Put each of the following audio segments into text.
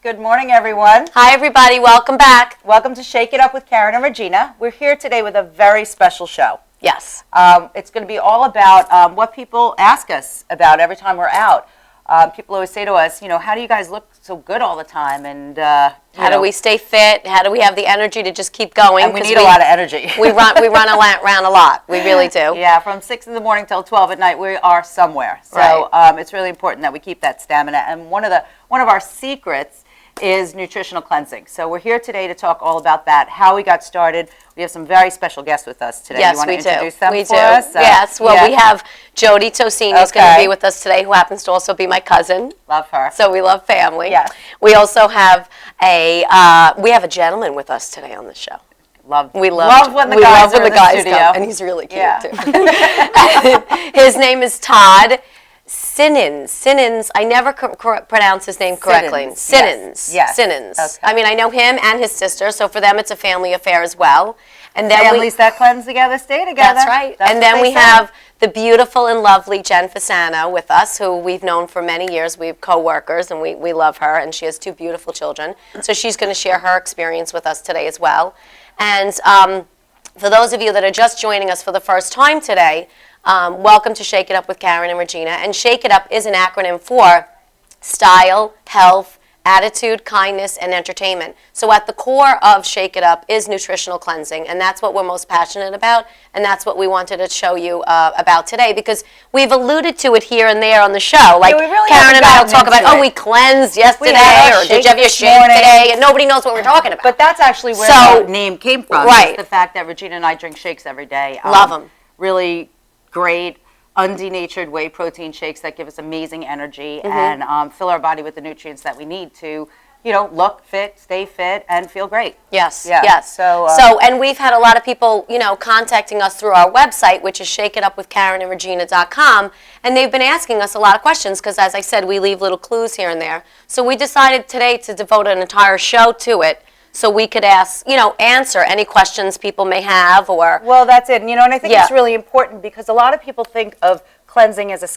Good morning, everyone. Hi, everybody. Welcome back. Welcome to Shake It Up with Karen and Regina. We're here today with a very special show. Yes. It's going to be all about what people ask us about every time we're out. People always say to us, how do you guys look so good all the time? And how do we stay fit? How do we have the energy to just keep going? And we need a lot of energy. we run around a lot. We really do. Yeah, from 6 in the morning till 12 at night, we are somewhere. So it's really important that we keep that stamina. And one of our secrets is nutritional cleansing. So we're here today to talk all about that, how we got started. We have some very special guests with us today. Yes, you want to we do. introduce them we for do. us? Yes. Well, we have Jody Tosini is going to be with us today, who happens to also be my cousin. Love her. So we love family. Yes. We also have a gentleman with us today on the show. Love when the guys come, and he's really cute too. His name is Todd Sinnins. I never pronounce his name correctly. Sinnins. Yes. Sinnins. Okay. I mean, I know him and his sister, so for them it's a family affair as well. And then families that cleanse together stay together. That's right. That's and then we have the beautiful and lovely Jen Fasano with us, who we've known for many years. We're co-workers, and we love her, and she has 2 beautiful children. So she's going to share her experience with us today as well. And for those of you that are just joining us for the first time today, welcome to Shake It Up with Karen and Regina. And Shake It Up is an acronym for Style, Health, Attitude, Kindness, and Entertainment. So at the core of Shake It Up is nutritional cleansing, and that's what we're most passionate about, and that's what we wanted to show you about today, because we've alluded to it here and there on the show. Like Karen and I will talk about, we cleansed yesterday, or did you have your shake today? And nobody knows what we're talking about. But that's actually where the name came from. Right. The fact that Regina and I drink shakes every day. Love them. Really great, undenatured whey protein shakes that give us amazing energy and fill our body with the nutrients that we need to, look fit, stay fit, and feel great. Yes, yeah. yes. So, and we've had a lot of people, contacting us through our website, which is shakeitupwithkarenandregina.com, and they've been asking us a lot of questions because, as I said, we leave little clues here and there. So we decided today to devote an entire show to it, so we could answer any questions people may have, or... Well, that's it. And I think it's really important because a lot of people think of cleansing as a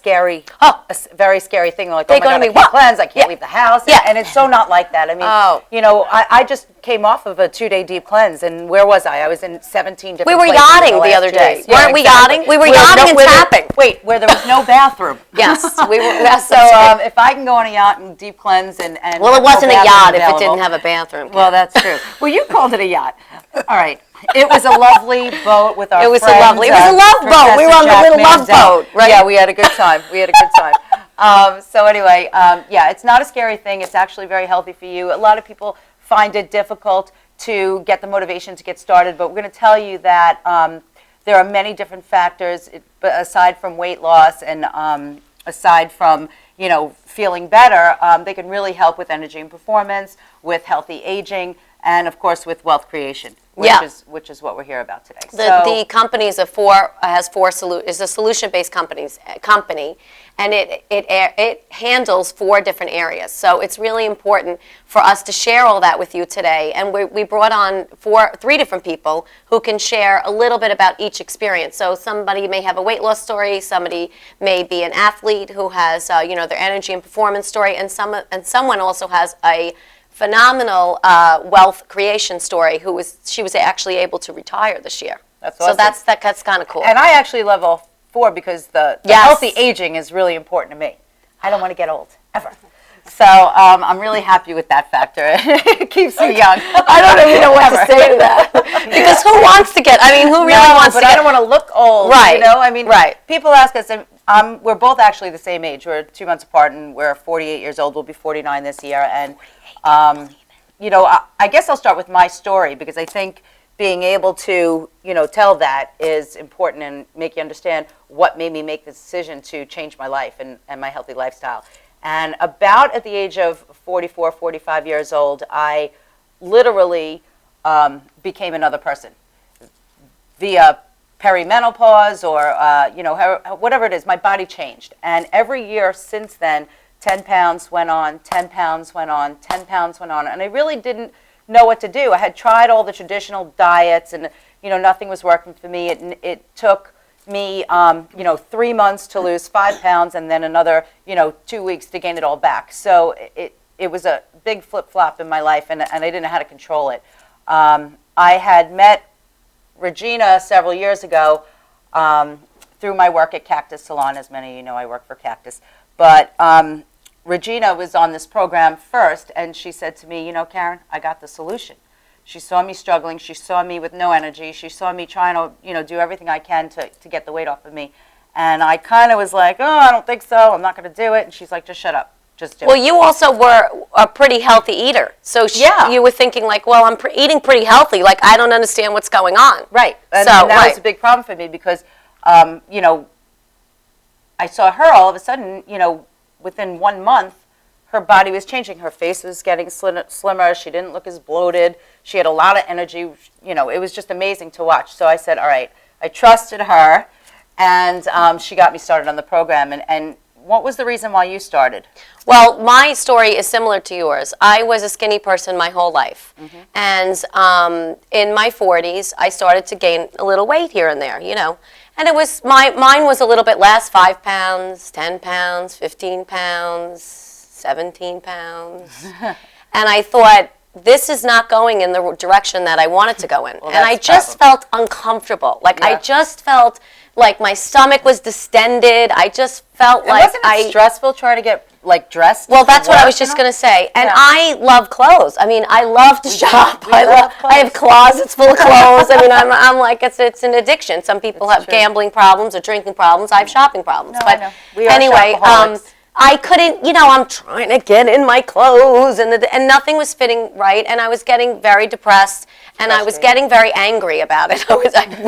very scary thing. Like, oh my God, I can't cleanse, I can't leave the house. Yeah. And it's so not like that. I mean, I just came off of a 2-day deep cleanse, and where was I? I was in 17 different places. We were yachting the other day. Weren't we yachting? We were yachting and tapping. Where there was no bathroom. Yes, we were. So if I can go on a yacht and deep cleanse and well, it wasn't a yacht if it didn't have a bathroom. Well, that's true. Well, you called it a yacht. All right. It was a lovely boat with our friends. It was a love boat. We were on the little love boat, right? Yeah, we had a good time. So anyway, it's not a scary thing. It's actually very healthy for you. A lot of people find it difficult to get the motivation to get started, but we're going to tell you that there are many different factors aside from weight loss and aside from feeling better. They can really help with energy and performance, with healthy aging, and of course with wealth creation, which is what we're here about today. The company is a solution-based company, and it handles 4 different areas. So it's really important for us to share all that with you today. And we brought on 3 different people who can share a little bit about each experience. So somebody may have a weight loss story, somebody may be an athlete who has their energy and performance story, and someone also has a phenomenal wealth creation story. She was actually able to retire this year. That's awesome. So that's kind of cool. And I actually love all 4 because the healthy aging is really important to me. I don't want to get old ever. So I'm really happy with that factor. It keeps me young. I don't even know what to say to that. Because who wants to get? I mean, who really wants to get? I don't want to look old. Right. People ask us, and we're both actually the same age. We're 2 months apart, and we're 48 years old. We'll be 49 this year, and. I guess I'll start with my story because I think being able to, tell that is important and make you understand what made me make the decision to change my life and my healthy lifestyle. And about at the age of 44, 45 years old, I literally became another person via perimenopause or, whatever it is. My body changed. And every year since then, 10 pounds went on, 10 pounds went on, 10 pounds went on. And I really didn't know what to do. I had tried all the traditional diets and, nothing was working for me. It took me, 3 months to lose 5 pounds and then another, 2 weeks to gain it all back. So it was a big flip-flop in my life, and I didn't know how to control it. I had met Regina several years ago through my work at Cactus Salon. As many of you know, I work for Cactus. But Regina was on this program first, and she said to me, you know, Karen, I got the solution. She saw me struggling. She saw me with no energy. She saw me trying to, you know, do everything I can to get the weight off of me. And I kind of was like, oh, I don't think so. I'm not going to do it. And she's like, just shut up. Just do it. Well, you also were a pretty healthy eater. So you were thinking like, well, I'm eating pretty healthy. Like, I don't understand what's going on. Right. And so, that was a big problem for me because, you know, I saw her all of a sudden, you know, within 1 month, her body was changing. Her face was getting slimmer. She didn't look as bloated. She had a lot of energy. You know, it was just amazing to watch. So I said, all right, I trusted her, and she got me started on the program. And what was the reason why you started? Well, my story is similar to yours. I was a skinny person my whole life. And in my 40s, I started to gain a little weight here and there, you know. And it was, mine was a little bit less, 5 pounds, 10 pounds, 15 pounds, 17 pounds. And I thought, this is not going in the direction that I wanted to go in. Well, and I just felt uncomfortable. Like, I just felt like my stomach was distended. I just felt like wasn't it stressful trying to get, like, dressed? Well, that's what I was just going to say. And I love clothes. I mean, I love to shop. I have closets full of clothes. I mean, I'm like, it's an addiction. Some people have gambling problems or drinking problems. I have shopping problems. No, but I know. We are anyway, shopaholics. I couldn't, you know, I'm trying to get in my clothes, and nothing was fitting right, and I was getting very depressed, and I was getting very angry about it. I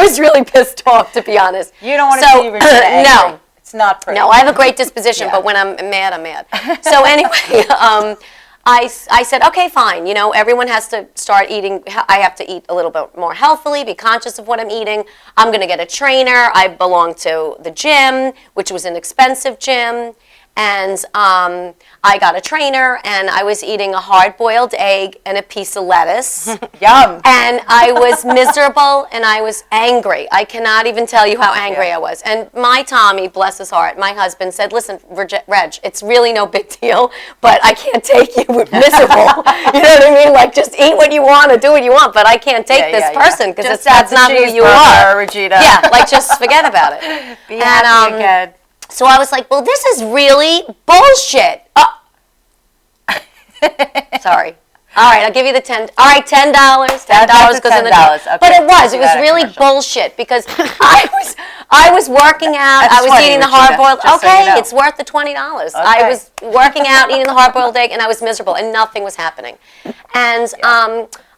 was really pissed off, to be honest. You don't want to see Regina angry. No. It's not pretty. No, I have a great disposition, but when I'm mad, I'm mad. So anyway, I said, okay, fine. You know, everyone has to start eating. I have to eat a little bit more healthily, be conscious of what I'm eating. I'm going to get a trainer. I belong to the gym, which was an expensive gym. And I got a trainer, and I was eating a hard-boiled egg and a piece of lettuce. Yum. And I was miserable, and I was angry. I cannot even tell you how angry I was. And my Tommy, bless his heart, my husband said, listen, Reg, it's really no big deal, but I can't take you miserable. You know what I mean? Like, just eat what you want or do what you want, but I can't take this person because that's not who you are. Regina. Yeah, like, just forget about it. Be happy again. So I was like, well, this is really bullshit. Sorry. All right, I'll give you the $10. All right, $10. $10 goes in the jar. Okay. But it was really bullshit because I was working out. I was eating the hard-boiled. Okay, it's worth the $20. I was working out, eating the hard-boiled egg, and I was miserable, and nothing was happening. And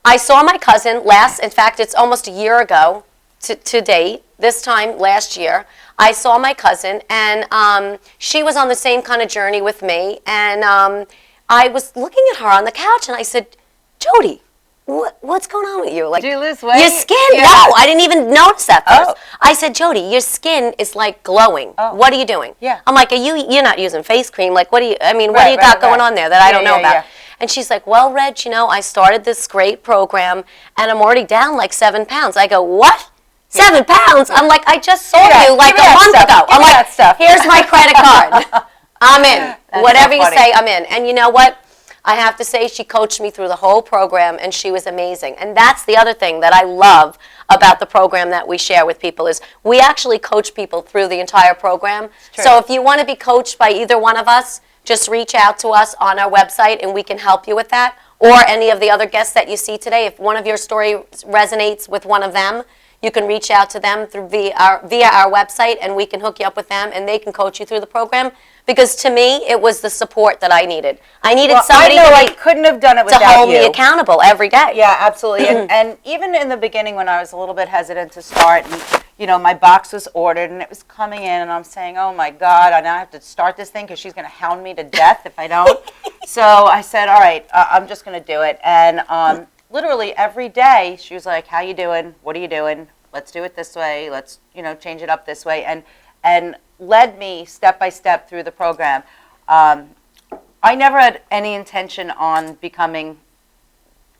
I saw my cousin in fact, it's almost a year ago to date, this time last year. I saw my cousin, and she was on the same kind of journey with me, and I was looking at her on the couch, and I said, Jody, what's going on with you? Like, did you lose weight? Your skin? Yeah. No, I didn't even notice that first. I said, Jody, your skin is like glowing. What are you doing? Yeah. I'm like, you're not using face cream. Like, what do you got going on there that I don't know about? Yeah. And she's like, well, Reg, you know, I started this great program, and I'm already down like 7 pounds. I go, what? 7 pounds? I'm like, I just saw you like a month ago. I'm like, here's my credit card. I'm in. Whatever you say, I'm in. And you know what? I have to say, she coached me through the whole program, and she was amazing. And that's the other thing that I love about the program that we share with people is we actually coach people through the entire program. So if you want to be coached by either one of us, just reach out to us on our website, and we can help you with that. Or any of the other guests that you see today. If one of your story resonates with one of them, you can reach out to them via our website, and we can hook you up with them, and they can coach you through the program. Because to me, it was the support that I needed. I needed somebody I couldn't have done it without to hold me accountable every day. Yeah, absolutely. and even in the beginning when I was a little bit hesitant to start, and you know, my box was ordered and it was coming in, and I'm saying, oh my God, I now have to start this thing because she's going to hound me to death if I don't. So I said, all right, I'm just going to do it. And literally every day she was like, how you doing? What are you doing? Let's do it this way. Let's, you know, change it up this way. And led me step by step through the program. I never had any intention on becoming,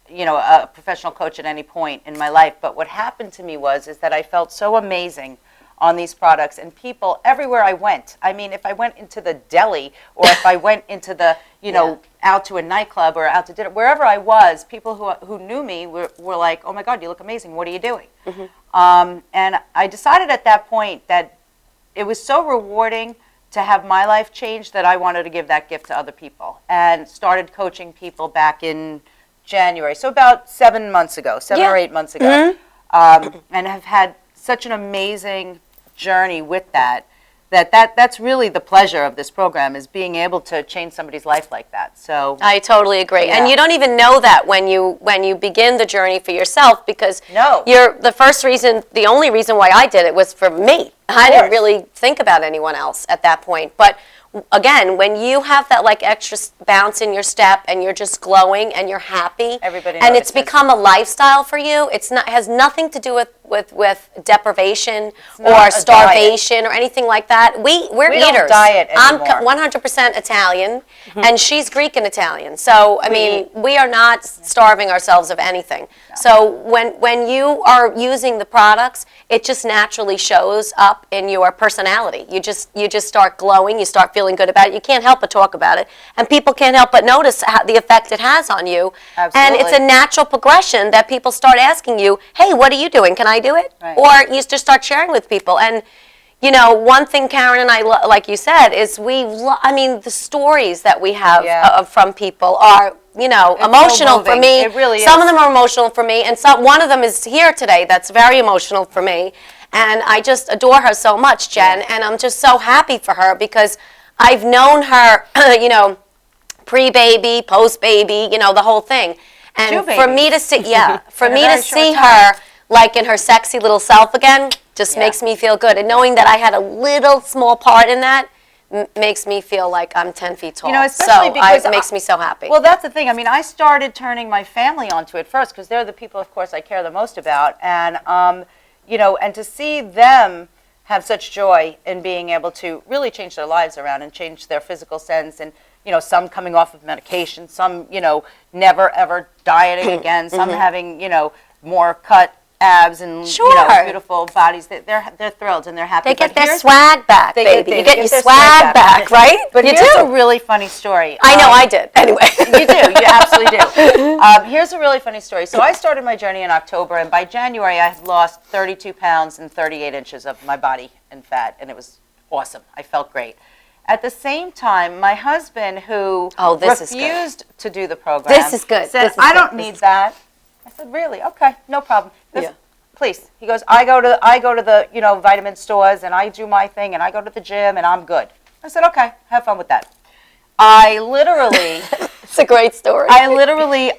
you know, a professional coach at any point in my life. But what happened to me is that I felt so amazing on these products, and people everywhere I went. I mean, if I went into the deli or if I went into the, out to a nightclub or out to dinner, wherever I was, people who knew me were like, oh my God, you look amazing. What are you doing? And I decided at that point that it was so rewarding to have my life change that I wanted to give that gift to other people, and started coaching people back in January. So about 7 months ago, 7 or 8 months ago. And have had such an amazing journey with that's really the pleasure of this program, is being able to change somebody's life like that. So I totally agree. Yeah. And you don't even know that when you begin the journey for yourself, because you're the only reason why I did it was for me. I didn't really think about anyone else at that point. But again, when you have that like extra bounce in your step and you're just glowing and you're happy, everybody and it's notices. become a lifestyle for you, has nothing to do with deprivation not or a starvation or anything like that. We're We eaters. don't diet anymore. I'm 100% Italian, and she's Greek and Italian. So I mean, we are not starving ourselves of anything. No. So when you are using the products, it just naturally shows up in your personality. You just start glowing. You start feeling good about it. You can't help but talk about it, and people can't help but notice the effect it has on you. Absolutely. And it's a natural progression that people start asking you, "Hey, what are you doing? Can I do it?" Right. Or you just start sharing with people. And one thing Karen and I, like you said, is the stories that we have from people are, emotional so for me. It really is. Some of them are emotional for me, and one of them is here today that's very emotional for me. And I just adore her so much, Jen, and I'm just so happy for her, because I've known her, pre-baby, post-baby, the whole thing. And for me to see, her like in her sexy little self again, just makes me feel good. And knowing that I had a little small part in that makes me feel like I'm 10 feet tall. Especially because it makes me so happy. Well, that's the thing. I mean, I started turning my family onto it first, because they're the people, of course, I care the most about. And, and to see them have such joy in being able to really change their lives around and change their physical sense, and some coming off of medication, some never ever dieting again, some having more cut abs and beautiful bodies. They're thrilled and they're happy. They get their swag back, baby. You get your swag back, right? But here's a really funny story. I know I did. Anyway, you do. You absolutely do. Here's a really funny story. So I started my journey in October, and by January I had lost 32 pounds and 38 inches of my body and fat, and it was awesome. I felt great. At the same time, my husband, who refused to do the program, said, I don't need that. I said, really? Okay, no problem. Please. He goes, I go to the vitamin stores, and I do my thing, and I go to the gym, and I'm good. I said, okay, have fun with that. I literally it's a great story. I literally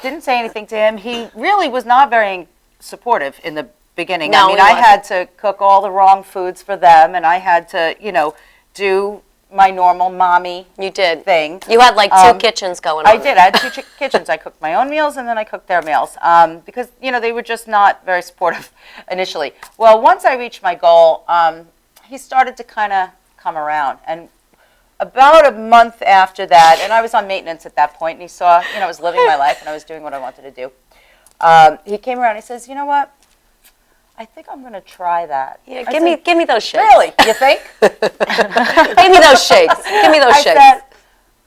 didn't say anything to him. He really was not very supportive in the beginning. No, I mean, I had to cook all the wrong foods for them, and I had to, do my normal mommy thing. You had like two kitchens going on. I did. I had two kitchens. I cooked my own meals, and then I cooked their meals, because they were just not very supportive initially. Well, once I reached my goal, he started to kind of come around, and about a month after that, and I was on maintenance at that point, and he saw, I was living my life and I was doing what I wanted to do. He came around and he says, you know what? I think I'm going to try that. Yeah, give me those shakes. Really? You think? Give me those shakes. Give me those shakes. I said,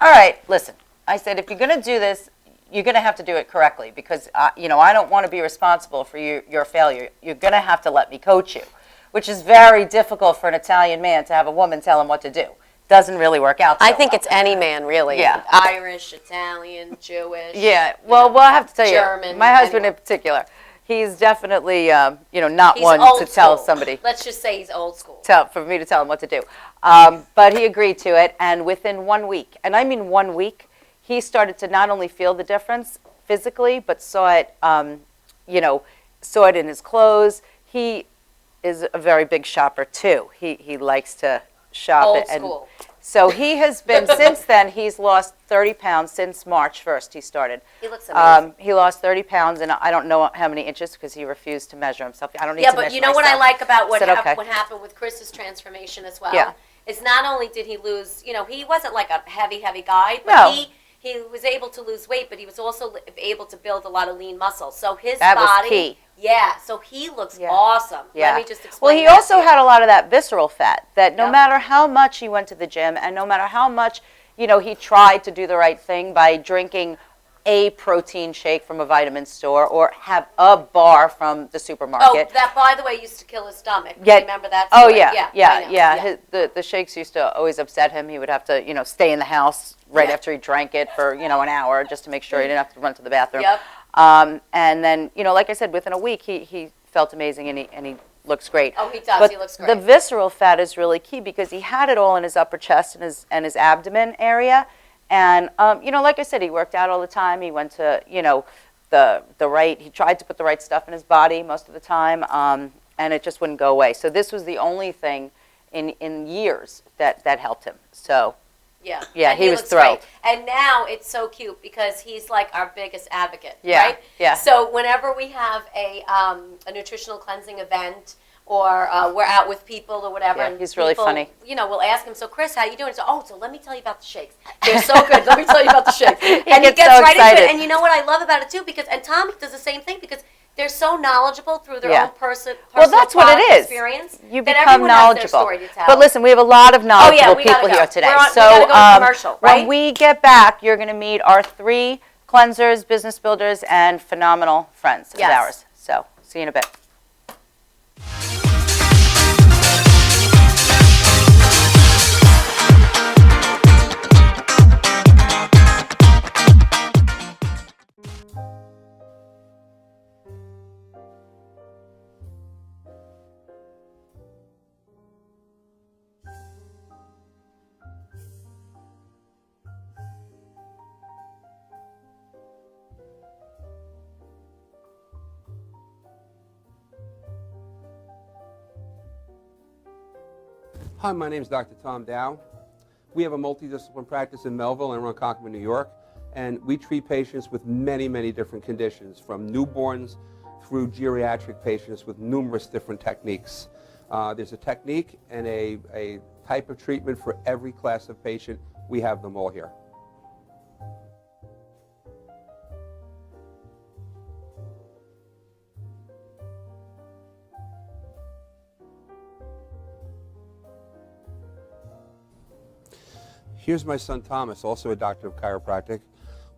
all right, listen. I said, if you're going to do this, you're going to have to do it correctly, because, I don't want to be responsible for your failure. You're going to have to let me coach you, which is very difficult for an Italian man to have a woman tell him what to do. Doesn't really work out so I think well. it's any man, really. Yeah. Irish, Italian, Jewish. Yeah. Well, I have to tell German, you, my husband in particular, he's definitely, not one to tell somebody. Let's just say he's old school. For me to tell him what to do. But he agreed to it, and within 1 week, and I mean 1 week, he started to not only feel the difference physically, but saw it in his clothes. He is a very big shopper too. He likes to shop. Old school. So he has been, since then, he's lost 30 pounds since March 1st he started. He looks amazing. He lost 30 pounds, and I don't know how many inches, because he refused to measure himself. I don't need to measure myself. Yeah, but you know what I like about what okay. happened with Chris's transformation as well? Yeah. Is not only did he lose, he wasn't like a heavy guy, but he was able to lose weight, but he was also able to build a lot of lean muscle. So his body Yeah, so he looks Yeah. awesome. Yeah. Let me just explain. Well, he that also to you. had a lot of that visceral fat that no Yep. matter how much he went to the gym and no matter how much, he tried to do the right thing by drinking a protein shake from a vitamin store or have a bar from the Oh, supermarket. that, by the way, used to kill his stomach. Yeah. Remember that Oh, story? yeah, I know. The shakes used to always upset him. He would have to, stay in the house right Yeah. after he drank it for, an hour just to make sure he didn't have to run to the bathroom. Yep. And then, like I said, within a week, he felt amazing and he looks great. Oh, he does. But He looks great. the visceral fat is really key because he had it all in his upper chest and his abdomen area. And, like I said, he worked out all the time. He went to, he tried to put the right stuff in his body most of the time, and it just wouldn't go away. So this was the only thing in years that helped him. So, Yeah. Yeah, And he was looks thrilled. great. And now it's so cute because he's like our biggest advocate, Yeah, right? yeah. So whenever we have a nutritional cleansing event or we're out with people or whatever, Yeah, and he's really people, funny. We'll ask him, so Chris, how you doing? So let me tell you about the shakes. They're so good. Let me tell you about the shakes. And he gets gets so right into excited. it. And you know what I love about it too? And Tom does the same thing because they're so knowledgeable through their Yeah. own personal well, that's what it is. experience. You that become everyone has their knowledgeable. story to tell. But listen, we have a lot of knowledgeable we gotta people go. here today. We So gotta go to commercial, when right? we get back, you're going to meet our 3 cleansers, business builders, and phenomenal friends Yes. of ours. So see you in a bit. Hi, my name is Dr. Tom Dow. We have a multidiscipline practice in Melville and Ronkonkoma, New York, and we treat patients with many, many different conditions, from newborns through geriatric patients with numerous different techniques. There's a technique and a type of treatment for every class of patient. We have them all here. Here's my son Thomas, also a doctor of chiropractic,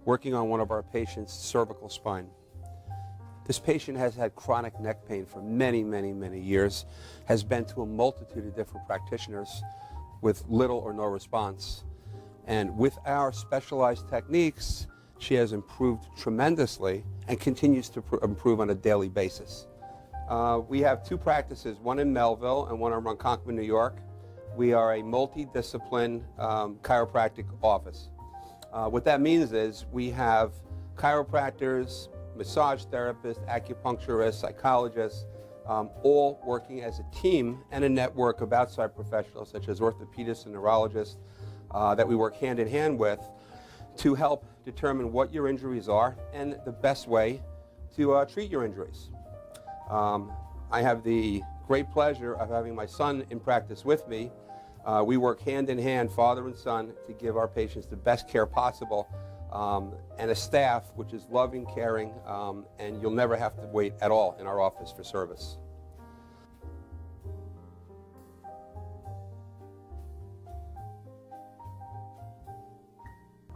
working on one of our patients' cervical spine. This patient has had chronic neck pain for many, many, many years, has been to a multitude of different practitioners with little or no response. And with our specialized techniques, she has improved tremendously and continues to improve on a daily basis. We have 2 practices, one in Melville and one in Ronkonkoma, New York. We are a multidiscipline chiropractic office. What that means is we have chiropractors, massage therapists, acupuncturists, psychologists, all working as a team and a network of outside professionals such as orthopedists and neurologists that we work hand in hand with to help determine what your injuries are and the best way to treat your injuries. I have the great pleasure of having my son in practice with me. We work hand in hand, father and son, to give our patients the best care possible, and a staff which is loving, caring, and you'll never have to wait at all in our office for service.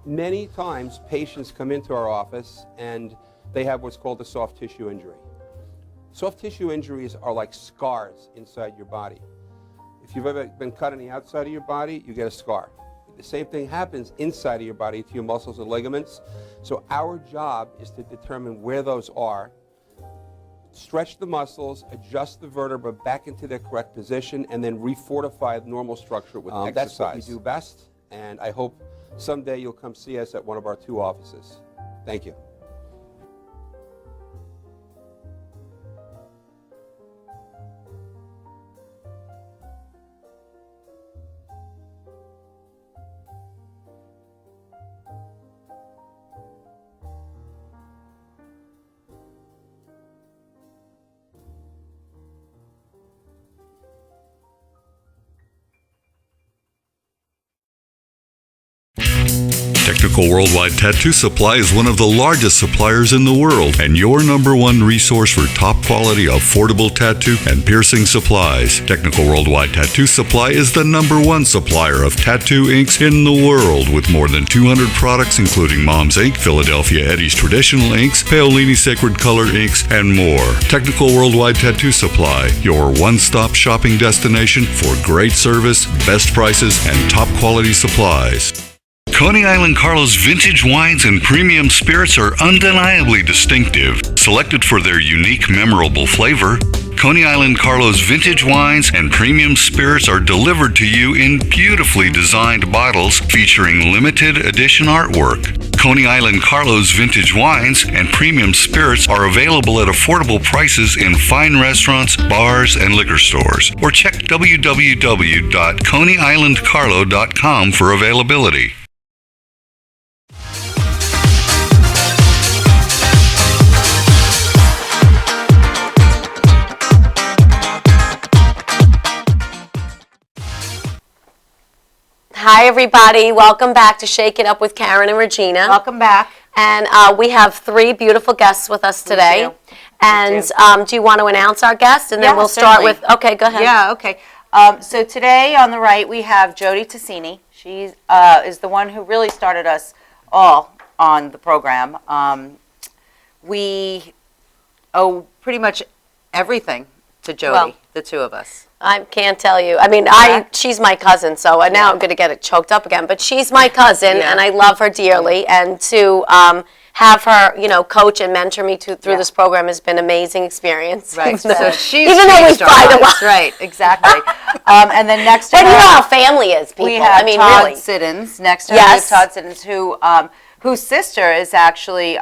Many times patients come into our office and they have what's called a soft tissue injury. Soft tissue injuries are like scars inside your body. If you've ever been cut on the outside of your body, you get a scar. The same thing happens inside of your body to your muscles and ligaments. So our job is to determine where those are, stretch the muscles, adjust the vertebra back into their correct position, and then refortify the normal structure with exercise. That's what we do best, and I hope someday you'll come see us at one of our 2 offices. Thank you. Technical Worldwide Tattoo Supply is one of the largest suppliers in the world and your #1 resource for top quality, affordable tattoo and piercing supplies. Technical Worldwide Tattoo Supply is the #1 supplier of tattoo inks in the world with more than 200 products including Mom's Ink, Philadelphia Eddie's Traditional Inks, Paolini Sacred Color Inks, and more. Technical Worldwide Tattoo Supply, your one-stop shopping destination for great service, best prices, and top quality supplies. Coney Island Carlo's vintage wines and premium spirits are undeniably distinctive, selected for their unique, memorable flavor. Coney Island Carlo's vintage wines and premium spirits are delivered to you in beautifully designed bottles featuring limited edition artwork. Coney Island Carlo's vintage wines and premium spirits are available at affordable prices in fine restaurants, bars, and liquor stores. Or check www.coneyislandcarlo.com for availability. Hi, everybody. Welcome back to Shake It Up with Karen and Regina. Welcome back. And we have 3 beautiful guests with us today. And do you want to announce our guests? And then Yeah, we'll start certainly. with, okay, go ahead. Yeah, okay. So today on the right we have Jody Tassini. She is the one who really started us all on the program. We owe pretty much everything to Jody, Well, the two of us. I can't tell you. I mean, she's my cousin, so now I'm going to get it choked up again. But she's my cousin, Yeah. and I love her dearly. And to have her, coach and mentor me through this program has been an amazing experience. Right. Even though, So she's even though we changed our fight a lives. lot. Right, exactly. And then next to But you know her, how family is, people. we have I mean, Todd really. Siddons. Next to her, Yes. we have Todd Siddons, whose sister is actually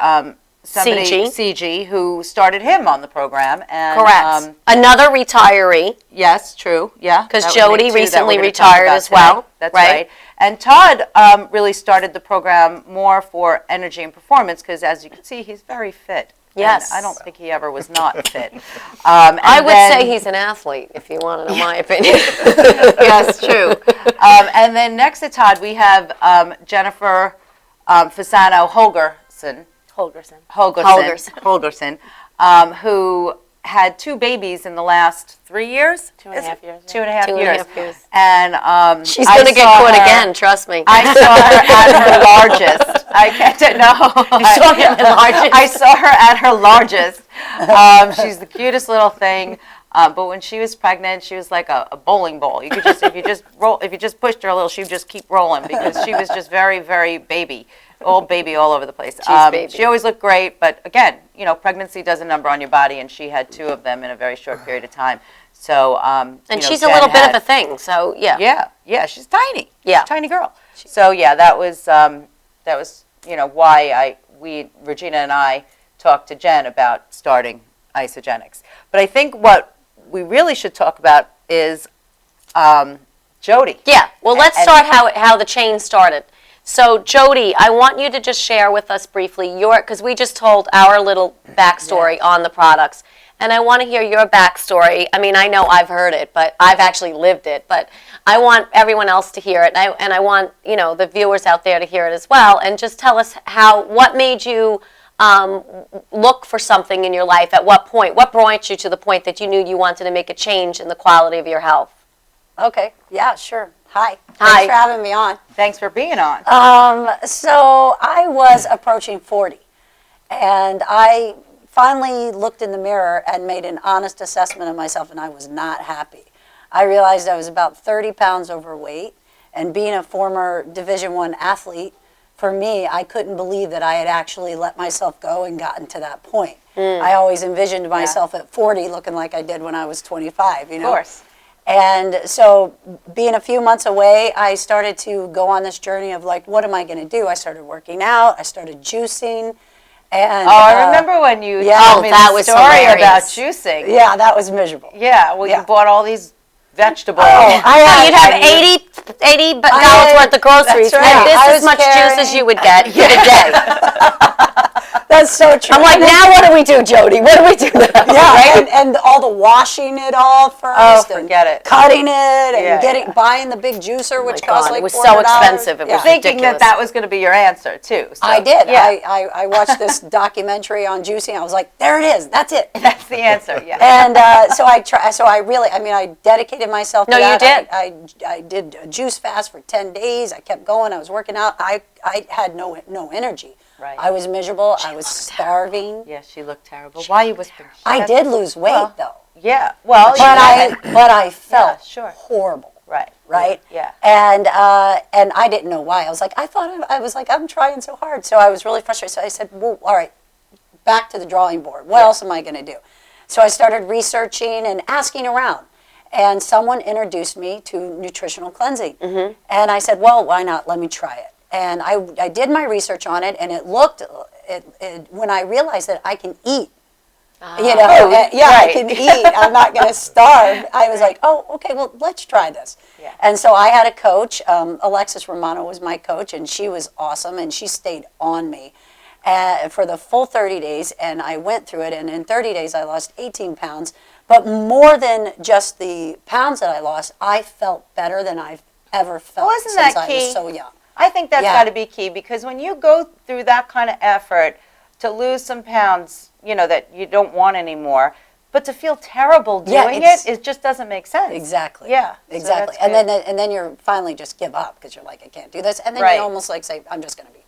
somebody, CG. CG, who started him on the program. And, Correct. Another retiree. Yes, true. Yeah. 'Cause that would make Jody 2 that recently we're gonna talk retired about as well, today. That's right? right. And Todd really started the program more for energy and performance because, as you can see, he's very fit. Yes. And I don't think he ever was not fit. I would say he's an athlete, if you want to know my opinion. Yes, true. And then next to Todd, we have Jennifer Fasano Holgerson, who had 2 babies in the last 3 years. 2.5 years. 2.5 2.5 years. years. And She's going to get caught again, trust me. I saw her at her largest. I can't no. You saw her at her largest? I saw her at her largest. She's the cutest little thing. But when she was pregnant, she was like a bowling ball. You could just if you just pushed her a little, she'd just keep rolling because she was just very, very baby all over the place. Baby. She always looked great, but again, pregnancy does a number on your body, and she had 2 of them in a very short period of time. So, And she's a Jen little bit had- of a thing, so yeah. Yeah, she's tiny. Yeah. She's a tiny girl. So yeah, that was why Regina and I talked to Jen about starting Isogenics. But I think what we really should talk about is Jody. Yeah, well, let's And- start how the chain started. So, Jody, I want you to just share with us briefly because we just told our little backstory on the products, and I want to hear your backstory. I mean, I know I've heard it, but I've actually lived it, but I want everyone else to hear it, and I want, the viewers out there to hear it as well, and just tell us what made you look for something in your life, at what point, what brought you to the point that you knew you wanted to make a change in the quality of your health? Okay, yeah, sure. Hi. Hi. Thanks for having me on. Thanks for being on. So I was approaching 40, and I finally looked in the mirror and made an honest assessment of myself, and I was not happy. I realized I was about 30 pounds overweight, and being a former Division I athlete, for me, I couldn't believe that I had actually let myself go and gotten to that point. I always envisioned myself at 40 looking like I did when I was 25, Of course. And so being a few months away, I started to go on this journey of like, what am I going to do? I started working out. I started juicing. And I remember when you yeah. told Oh, me that the was story hilarious. about juicing. Yeah, that was miserable. Yeah, well, Yeah. you bought all these vegetables. You'd have $80 worth of groceries That's right. and I this was much juice carrying- as you would get in a day. That's so true. I'm like, now what do we do, Jody? What do we do now? Yeah, and all the washing it all first. Oh, and forget it. Cutting it and Yeah, buying the big juicer, which my costs God, like it was $400. so expensive, it was Thinking ridiculous. that was going to be your answer too. So, I did. Yeah, I watched this documentary on juicing. I was like, there it is. That's it. that's the answer. Yeah. And so I dedicated myself to No, you that. did. I did a juice fast for 10 days. I kept going. I was working out. I had no energy. Right. I was miserable. I was starving. Yeah, she looked terrible. Why are you whispering? I did lose weight Well, though. Yeah. Well, But I felt sure. horrible. Right. Yeah. And I didn't know why. I was like, I'm trying so hard. So I was really frustrated. So I said, well, all right, back to the drawing board. What else am I going to do? So I started researching and asking around. And someone introduced me to nutritional cleansing. Mm-hmm. And I said, well, why not? Let me try it. And I did my research on it, and when I realized that I can eat, I can eat. I'm not going to starve. I was like, oh, okay, well, let's try this. Yeah. And so I had a coach. Alexis Romano was my coach, and she was awesome, and she stayed on me for the full 30 days, and I went through it, and in 30 days I lost 18 pounds. But more than just the pounds that I lost, I felt better than I've ever felt Well, isn't since that I key? was so young. I think that's Yeah. got to be key because when you go through that kind of effort to lose some pounds, that you don't want anymore, but to feel terrible doing it just doesn't make sense. Exactly. Yeah. So Exactly. that's And good. then you're finally just give up because you're like, I can't do this. And then Right. you almost like say, I'm just going to be.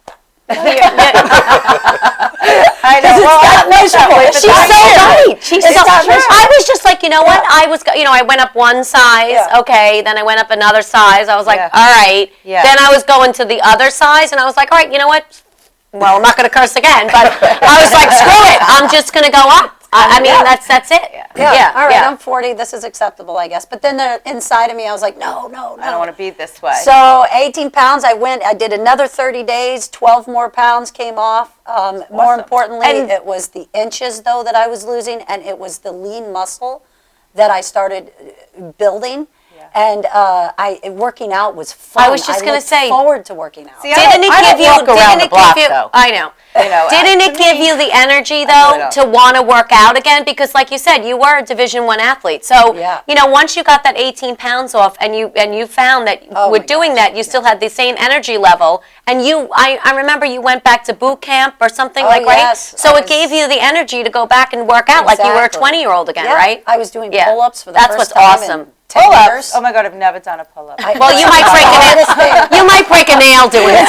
I know. Well, not miserable. but She's that's so it. right. She's It's so not right. miserable. I was just like, you know what? I went up one size. Yeah. Okay. Then I went up another size. I was like, Yeah. all right. Yeah. Then I was going to the other size, and I was like, all right, you know what? Well, I'm not going to curse again, but I was like, screw it. I'm just going to go up. I mean, that's it. Yeah. All right. I'm 40. This is acceptable, I guess. But then inside of me, I was like, no. I don't want to be this way. So 18 pounds, I did another 30 days, 12 more pounds came off. More importantly, it was the inches, though, that I was losing, and it was the lean muscle that I started building. And working out was fun. I was just gonna looked say- forward to working out. See, I don't walk around the block, though. I know. Didn't it give you the energy really though don't. to want to work out again? Because like you said, you were a Division I athlete. So Yeah. once you got that 18 pounds off, and you found that Oh with my doing gosh, that, you still had the same energy level. And I remember you went back to boot camp or something Oh, right? yes. So I it gave you the energy to go back and work out like you were a Exactly. 20-year-old again, Yeah, right? I was doing Yeah. pull-ups for the That's first what's time awesome. in 10 years. Pull-ups. Oh my God, I've never done a pull-up. Well, you might break a nail. You might break a nail doing it.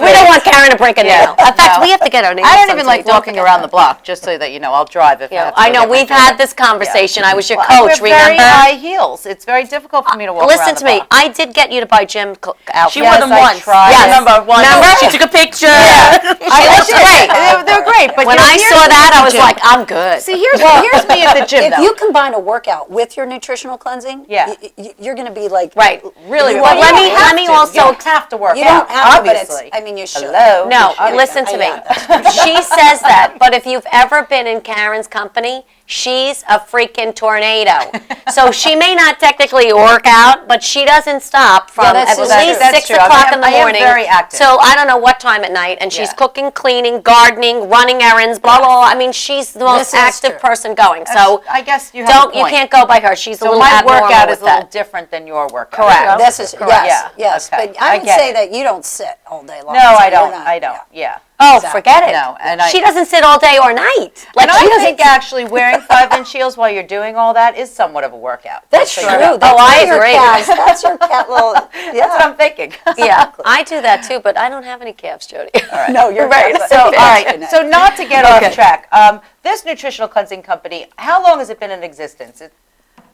We don't want Karen to break a nail. In fact, we have to get our nails. I don't done even today. like walking around the block, just so that you know. I'll drive if I have to I go know get my we've hair had done. this conversation. I was your Well, I coach. wear very Remember? high heels. It's very difficult for me to walk Listen around to the me. block. I did get you to buy gym outfits. She wore them once. Yes. Yes. Remember once. Remember? She took a picture. I looked did. great. They're great. But When you know, I here's saw me that, at I the was gym. like, I'm good. See, here's me at the gym, If though. you combine a workout with your nutritional cleansing, Yeah. you're going to be like Right. really. You well, don't you have let me to. also- You don't have to work You out. don't have to, but Obviously. you should. Hello. No, You should. listen to me. Yeah, that's She says that, but if you've ever been in Karen's company, she's a freaking tornado. So she may not technically work out, but she doesn't stop from that's at true. least That's 6 true. I mean, o'clock in the I am morning. very active. So I don't know what time at night, and she's Yeah. cooking, cleaning, gardening, running errands, blah, blah, blah. I mean, she's the most This is active true. person going. So I guess you have a you point. can't go by her. She's a So little my abnormal workout with is a little that. different than your workout. Correct. This is Correct. yes. Okay. But I would get say it. that you don't sit all day long. No, so I you're don't. not- I don't. Yeah. Oh, Exactly. forget it. No, and she doesn't sit all day or night. Like And she I doesn't. think actually wearing 5-inch heels while you're doing all that is somewhat of a workout. That's So true. you know. That's I your agree. calves. That's your cat little. That's what Yeah. I'm thinking. Yeah, I do that too, but I don't have any calves, Jody. No, you're Right, right. So, all right. So, not to get off track, this nutritional cleansing company, how long has it been in existence?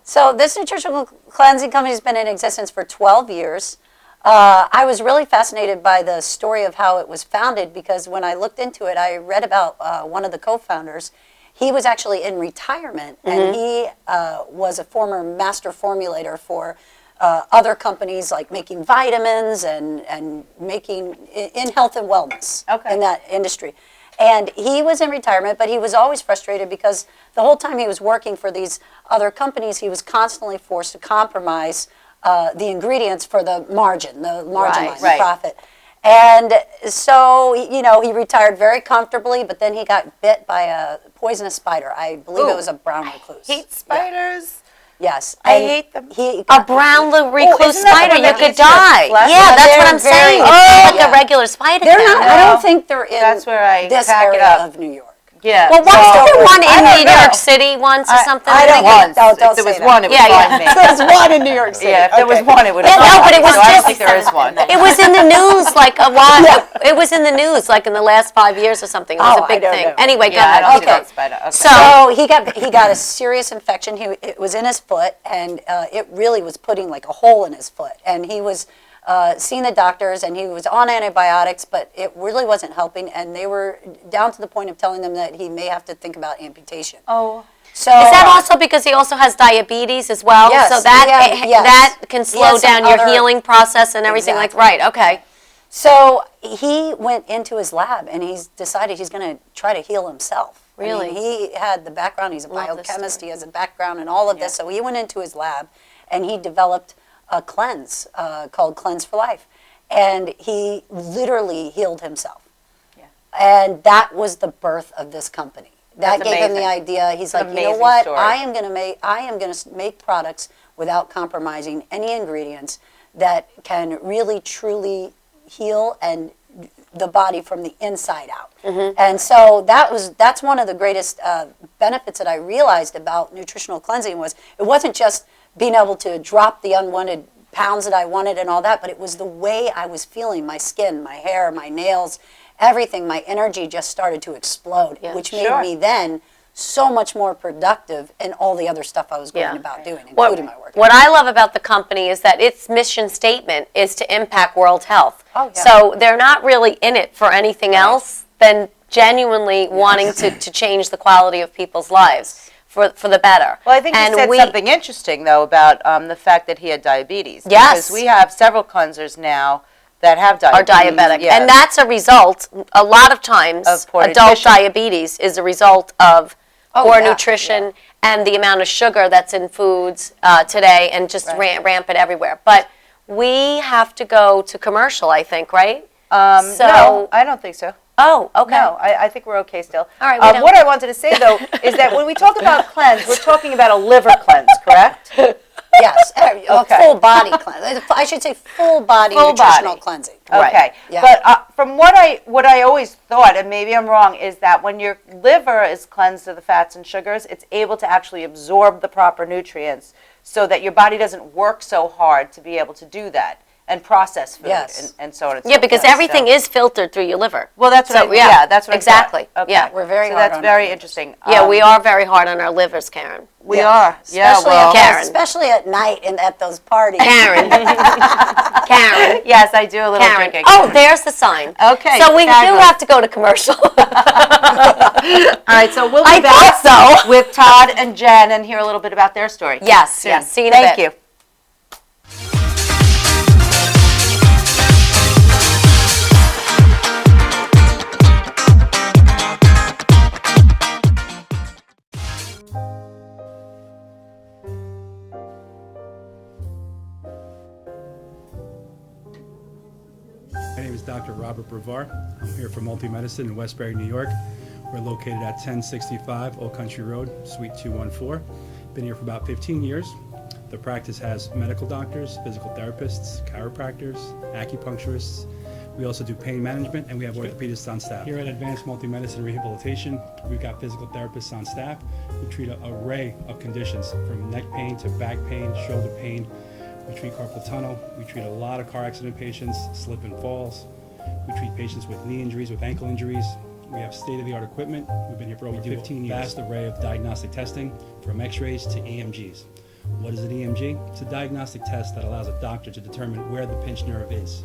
So this nutritional cleansing company has been in existence for 12 years. I was really fascinated by the story of how it was founded because when I looked into it, I read about one of the co-founders. He was actually in retirement, and he was a former master formulator for other companies like making vitamins and making in health and wellness Okay. in that industry. And he was in retirement, but he was always frustrated because the whole time he was working for these other companies, he was constantly forced to compromise the ingredients for the margin line, the profit. And so, you know, he retired very comfortably, but then he got bit by a poisonous spider. I believe it was a brown recluse. I hate spiders. Yes. I hate them. A brown recluse isn't that spider, the one you that could eats your die. flesh? Yeah, Yeah, that's what they're I'm saying. very- It's not like yeah. a regular spider. They're can. not, I don't think they're in That's where I this pack it area up. of New York. Yeah. Well, wasn't there one I in don't New York know. City once or something? I don't Once. Don't If there say was that. one, it would Yeah, find me. There's one in New York City. Yeah, if there was Okay. one, it would have Yeah, no, find but me. it was So I don't just- think there is one. It was in the news like a while. It was in the news like in the last 5 years or something. It was Oh, a big I don't thing. know. Anyway, go Yeah, I ahead. don't Keep see going. that spider. Okay. So- So he got a serious infection. It was in his foot, and it really was putting like a hole in his foot. And he was seeing the doctors, and he was on antibiotics, but it really wasn't helping. And they were down to the point of telling them that he may have to think about amputation. Oh. So Is that also because he also has diabetes as well? Yes, So that yes. that can He slow has some down your other- healing process and everything Exactly. like. Right. Okay. So he went into his lab, and he's decided he's going to try to heal himself. Really? I mean, he had the background. He's a Love this biochemist. story. He has a background in all of this. So he went into his lab, and he developed a cleanse called Cleanse for Life. And he literally healed himself. Yeah. And that was the birth of this company. That That's gave him the amazing. idea. He's like, you know amazing what? story. I am going to make products without compromising any ingredients that can really truly heal and the body from the inside out. And so that's one of the greatest benefits that I realized about nutritional cleansing was it wasn't just being able to drop the unwanted pounds that I wanted and all that, but it was the way I was feeling, my skin, my hair, my nails, everything, my energy just started to explode, Yeah, which made sure. me then so much more productive in all the other stuff I was going Yeah. about doing, including my work. What I love about the company is that its mission statement is to impact world health. Oh, yeah. So they're not really in it for anything else than genuinely wanting to change the quality of people's lives for the better. Well, I think you said something interesting, though, about the fact that he had diabetes. Yes. Because we have several cleansers now that have Are diabetes. diabetic. Yeah. And that's a result, a lot of times, Of poor adult nutrition. diabetes is a result of Oh, poor yeah, nutrition and the amount of sugar that's in foods today and just rampant everywhere. But we have to go to commercial, I think, right? No, I don't think so. Oh, okay. No, I think we're okay still. All right, we don't- What I wanted to say, though, is that when we talk about cleanse, we're talking about a liver cleanse, correct? Yes, a Okay. full body cleanse. I should say full body Full nutritional body. cleansing. Okay. Yeah. But from what I always thought, and maybe I'm wrong, is that when your liver is cleansed of the fats and sugars, it's able to actually absorb the proper nutrients so that your body doesn't work so hard to be able to do that and process food Yes. and so on and so Yeah, because forth. everything is filtered through your liver. Well, that's what So, that's what exactly. I thought. Okay. Yeah. We're very so hard that's on our very livers. interesting. Yeah, we are very hard on our livers, Karen. We Yes. are. Yeah, Especially well, at Karen. especially at night and at those parties. Karen. Karen. yes, I do a little Karen. drinking. Oh, there's the sign. Okay, So we do fabulous. have to go to commercial. All right, so we'll be I back thought so. with Todd and Jen and hear a little bit about their story. Yes, soon. yes. See you in a Thank bit. you. My name is Dr. Robert Brevard. I'm here for Multi-Medicine in Westbury, New York. We're located at 1065 Old Country Road, Suite 214. Been here for about 15 years. The practice has medical doctors, physical therapists, chiropractors, acupuncturists. We also do pain management, and we have orthopedists on staff. Here at Advanced Multi-Medicine Rehabilitation, we've got physical therapists on staff who treat an array of conditions, from neck pain to back pain, shoulder pain. We treat carpal tunnel. We treat a lot of car accident patients, slip and falls. We treat patients with knee injuries, with ankle injuries. We have state-of-the-art equipment. We've been here for over 15 years. Vast array of diagnostic testing, from x-rays to EMGs. What is an EMG? It's a diagnostic test that allows a doctor to determine where the pinched nerve is.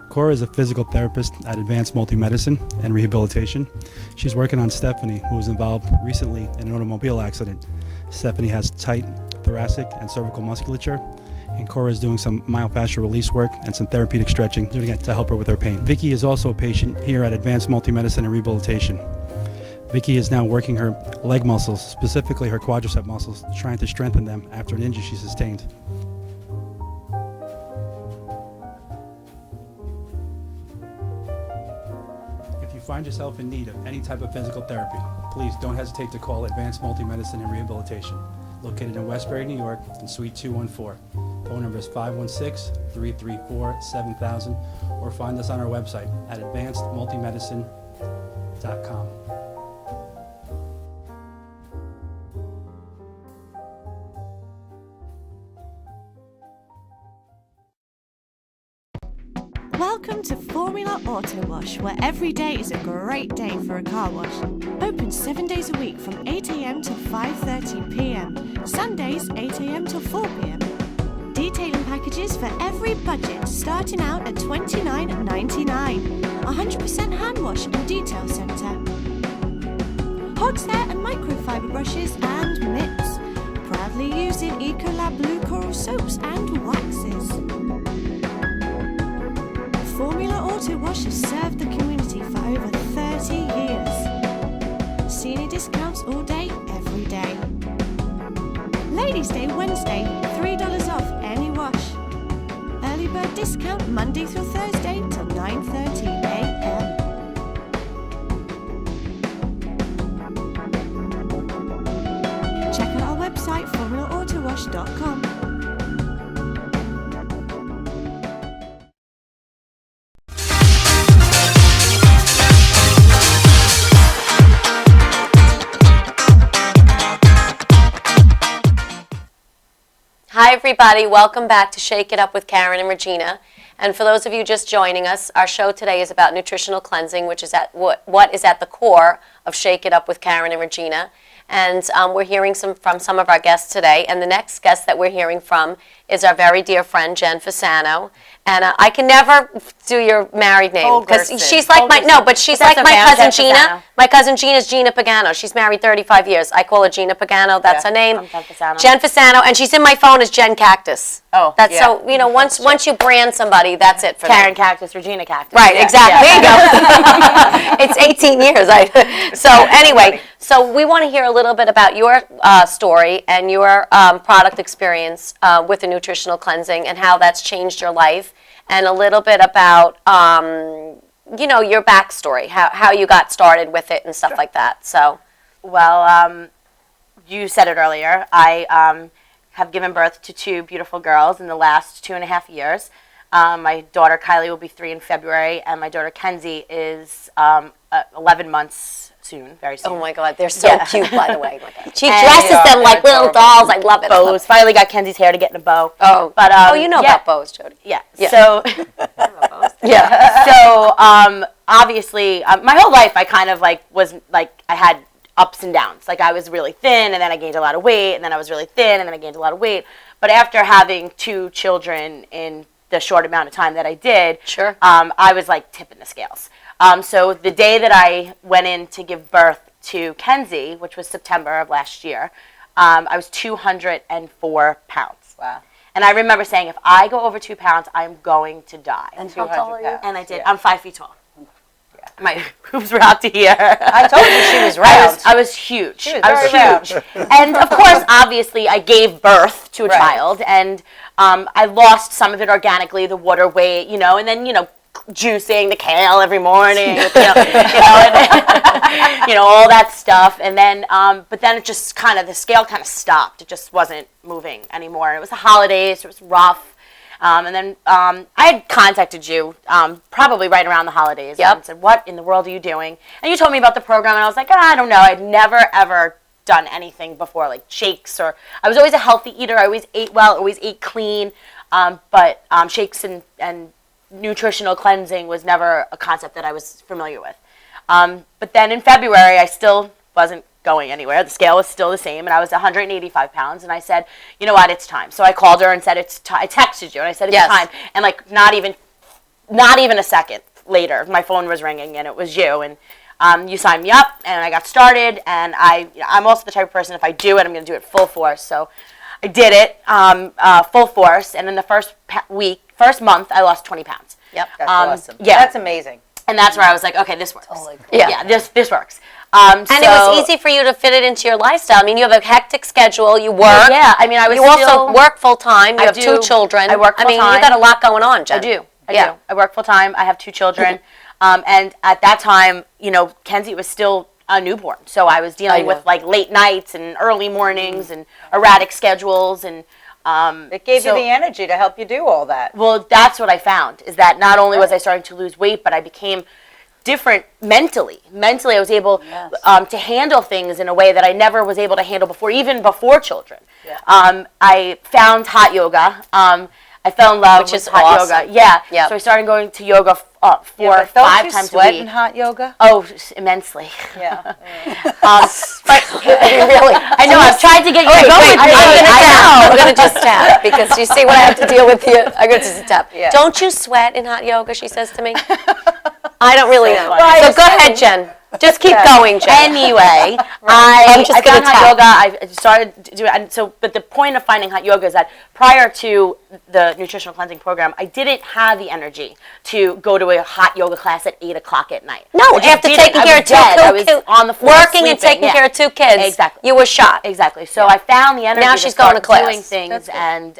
Cora is a physical therapist at Advanced Multi-Medicine and Rehabilitation. She's working on Stephanie, who was involved recently in an automobile accident. Stephanie has tight thoracic and cervical musculature, and Cora is doing some myofascial release work and some therapeutic stretching, doing it to help her with her pain. Vicky is also a patient here at Advanced Multi-Medicine and Rehabilitation. Vicky is now working her leg muscles, specifically her quadricep muscles, trying to strengthen them after an injury she sustained. If you find yourself in need of any type of physical therapy, please don't hesitate to call Advanced Multi-Medicine and Rehabilitation, located in Westbury, New York, in Suite 214. Phone number is 516-334-7000, or find us on our website at advancedmultimedicine.com. Welcome to Formula Auto Wash, where every day is a great day for a car wash. Open 7 days a week from 8 a.m. to 5:30 p.m. Sundays 8 a.m. to 4 p.m. Detailing packages for every budget, starting out at $29.99. 100% hand wash and detail centre. Horsehair and microfiber brushes and mitts. Proudly using Ecolab Blue Coral soaps and waxes. Formula Auto Wash has served the community for over 30 years. Senior discounts all day, every day. Ladies' Day Wednesday, $3 off any wash. Early bird discount Monday through Thursday till 9:30 a.m. Check out our website, formulaautowash.com. Hi everybody, welcome back to Shake It Up with Karen and Regina. And for those of you just joining us, our show today is about nutritional cleansing, which is what is at the core of Shake It Up with Karen and Regina. And we're hearing from some of our guests today. And the next guest that we're hearing from is our very dear friend, Jen Fasano. And I can never do your married name because she's like she's like my cousin Gina. My cousin Gina is Gina Pagano. She's married 35 years. I call her Gina Pagano. That's her name. I'm Jen Fasano. Jen Fasano, and she's in my phone as Jen Cactus. Oh, that's yeah. so once you brand somebody, that's it for Karen them. Cactus, Regina Cactus. Right, Yeah, exactly. yeah. There you go. It's 18 years. So anyway, so we want to hear a little bit about your story and your product experience with the nutritional cleansing and how that's changed your life, and a little bit about your backstory, how you got started with it and stuff like that. So, well, you said it earlier. I have given birth to two beautiful girls in the last 2.5 years. My daughter Kylie will be 3 in February, and my daughter Kenzie is 11 months soon, very soon. oh my God, they're so cute, by the way. She And dresses them like little dolls. I love it. Bows. Finally got Kenzie's hair to get in a bow. Oh, but you know yeah. about bows, Jody. Yeah. Yeah. So, Yeah. so obviously, my whole life I kind of was I had ups and downs. Like I was really thin, and then I gained a lot of weight, and then I was really thin, and then I gained a lot of weight. But after having 2 children in the short amount of time that I did, Sure. I was like tipping the scales. So the day that I went in to give birth to Kenzie, which was September of last year, I was 204 pounds. Wow. And I remember saying, if I go over 2 pounds, I'm going to die. And how tall are you? pounds. And I did. Yeah. I'm 5 feet tall. My boobs were out to here. I told you she was round. I was huge. She was I was very round. huge. And of course, obviously, I gave birth to a Right. child, and I lost some of it organically, the water weight, and then, juicing the kale every morning, and, all that stuff. And then, but then it just the scale kind of stopped. It just wasn't moving anymore. It was the holidays. So it was rough. And then I had contacted you probably right around the holidays and said, what in the world are you doing? And you told me about the program, and I was like, I don't know. I'd never, ever done anything before, like shakes, or I was always a healthy eater. I always ate well, always ate clean, but shakes and nutritional cleansing was never a concept that I was familiar with. But then in February, I still wasn't going anywhere. The scale was still the same, and I was 185 pounds, and I said, you know what, it's time. So I called her and said, I texted you, and I said, it's time. And not even not even a second later, my phone was ringing and it was you. And you signed me up and I got started. And I'm also the type of person, if I do it, I'm going to do it full force. So I did it full force. And in the first month, I lost 20 pounds. Yep. That's awesome. Yeah. That's amazing. And that's where I was like, okay, this works. Totally cool. Yeah. This works. And it was easy for you to fit it into your lifestyle. I mean, you have a hectic schedule. You work. Yeah, I mean, You also work full time. You have 2 children. I work I mean, full-time. you got a lot going on, Jen. I do. I work full time. I have 2 children. And at that time, Kenzie was still a newborn. So I was dealing with like late nights and early mornings and erratic schedules. And It gave you the energy to help you do all that. well, that's what I found, is that not only was I starting to lose weight, but I became different mentally. Mentally, I was able to handle things in a way that I never was able to handle before, even before children. Yeah. I found hot yoga. I fell in love Which with is hot awesome. yoga. Yeah. Yep. So I started going to yoga 4 or 5 times a sweat week. in hot yoga? Oh, immensely. Yeah. But really, I know. I've tried to get you to go with me. I'm going to just tap because you see what I have to deal with here. I'm going to just tap. Yeah. Don't you sweat in hot yoga, she says to me. I don't really know. funny. So go ahead, Jen. Just keep going, Jen. Anyway, I'm just I gonna found hot yoga. I started doing, and so. But the point of finding hot yoga is that prior to the nutritional cleansing program, I didn't have the energy to go to a hot yoga class at 8 o'clock at night. No, I just after didn't. taking I care was of 2 dead. I was on the floor working and sleeping. taking care of 2 kids. Exactly. You were shot. Exactly. So I found the energy Now to she's start going to class. doing things and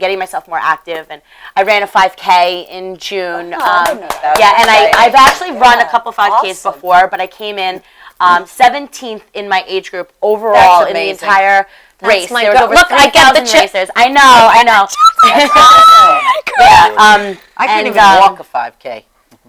getting myself more active. And I ran a 5K in June. I didn't know that. Yeah, and That's I've actually run a couple 5Ks Awesome. before, but I came in 17th in my age group overall That's in the amazing. entire race. my There was girl. over Look, I get the 3,000 races. I know. Yeah. I couldn't And, even walk a 5K.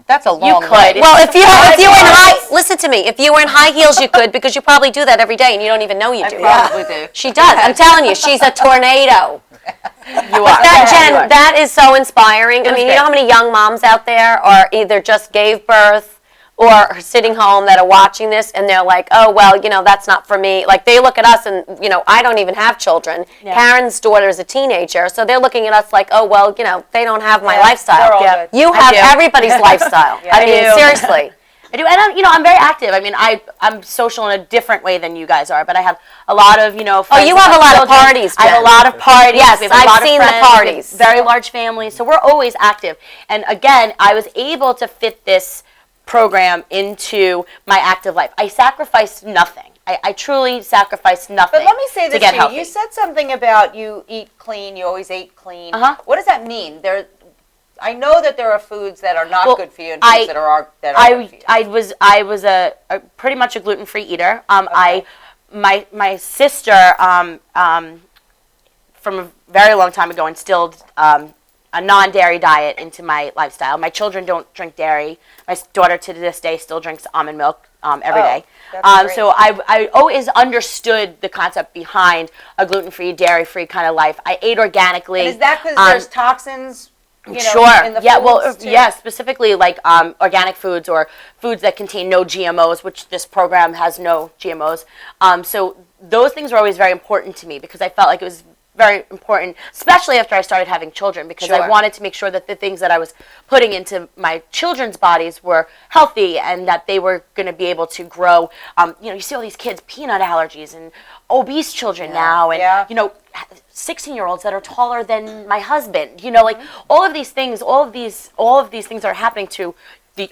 That's a long could. way. Well, if you were in listen to me. If you were in high heels, you could because you probably do that every day and you don't even know you do. Probably do. She does. I'm telling you, she's a tornado. You are. That You Jen, are. that is so inspiring. I was mean, great. you know how many young moms out there are either just gave birth or are sitting home that are watching this and they're like, oh, well, that's not for me. Like they look at us and, I don't even have children. Yeah. Karen's daughter is a teenager, so they're looking at us like, oh, well, they don't have my Yeah, lifestyle. they're all Yeah. good. You I have do. everybody's lifestyle. Yeah, I I mean, do. seriously. I do, and I'm very active. I mean, I'm social in a different way than you guys are, but I have a lot of friends you that have a lot of children. parties, I have Jen. a lot of parties. Yes, We have a I've lot of seen the friends. We have parties. Very large families, so we're always active. And again, I was able to fit this program into my active life. I sacrificed nothing. I truly sacrificed nothing. But let me say to this get to you. healthy. You said something about you eat clean. You always ate clean. Uh-huh. What does that mean? I know that there are foods that are not Well, good for you and foods that are good for you. I was a pretty much a gluten-free eater. My sister from a very long time ago instilled a non-dairy diet into my lifestyle. My children don't drink dairy. My daughter to this day still drinks almond milk every day. that's great. So I always understood the concept behind a gluten-free, dairy-free kind of life. I ate organically. And is that because there's toxins? Sure. In the Yeah. Well, foods, too? yeah. Specifically, like organic foods or foods that contain no GMOs, which this program has no GMOs. So those things were always very important to me because I felt like it was very important, especially after I started having children, because I Sure. wanted to make sure that the things that I was putting into my children's bodies were healthy and that they were going to be able to grow. You see all these kids, peanut allergies and obese children now, and Yeah. 16-year-olds that are taller than my husband. Like all of these things that are happening to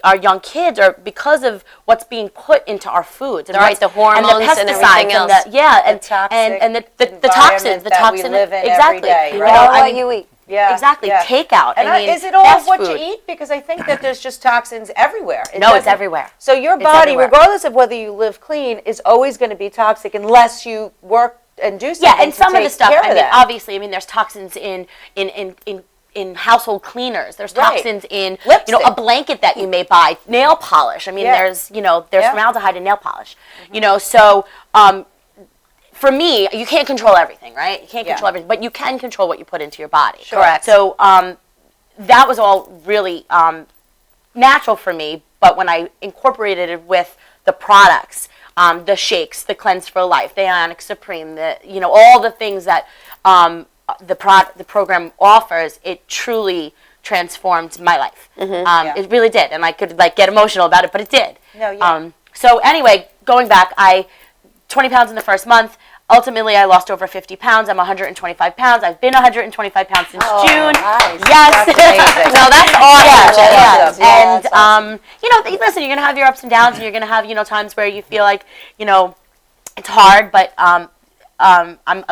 our young kids are because of what's being put into our foods. And Right, the hormones and pesticides everything else. and toxic the toxins, the that we toxin. live in every exactly. day, You right? know, All I what mean, you eat. Yeah, exactly. yeah. Takeout. And I mean, is it all fast what food. you eat? Because I think that there's just toxins everywhere. No, it's doesn't- everywhere. So your It's body, everywhere. regardless of whether you live clean, is always going to be toxic unless you work and do something. Yeah, and to some of the take stuff. care I of mean, that. obviously, there's toxins in household cleaners. There's Right. toxins in Lipstick. a blanket that you may buy, nail polish. I mean, Yeah. there's Yeah. formaldehyde in nail polish. So for me, you can't control everything, right? You can't Yeah. control everything, but you can control what you put into your body. Correct. So that was all really natural for me, but when I incorporated it with the products, the shakes, the Cleanse for Life, the Ionic Supreme, all the things that the program offers, it truly transformed my life. Yeah. It really did, and I could like get emotional about it, but it did. No, yeah. So anyway, going back, 20 pounds in the first month. Ultimately, I lost over 50 pounds. I'm 125 pounds. I've been 125 pounds since June. Nice. Yes. That's amazing. No, that's awesome. Yeah. awesome. Yeah, And that's awesome. you know, listen, you're gonna have your ups and downs, and you're gonna have times where you feel like it's hard, but I'm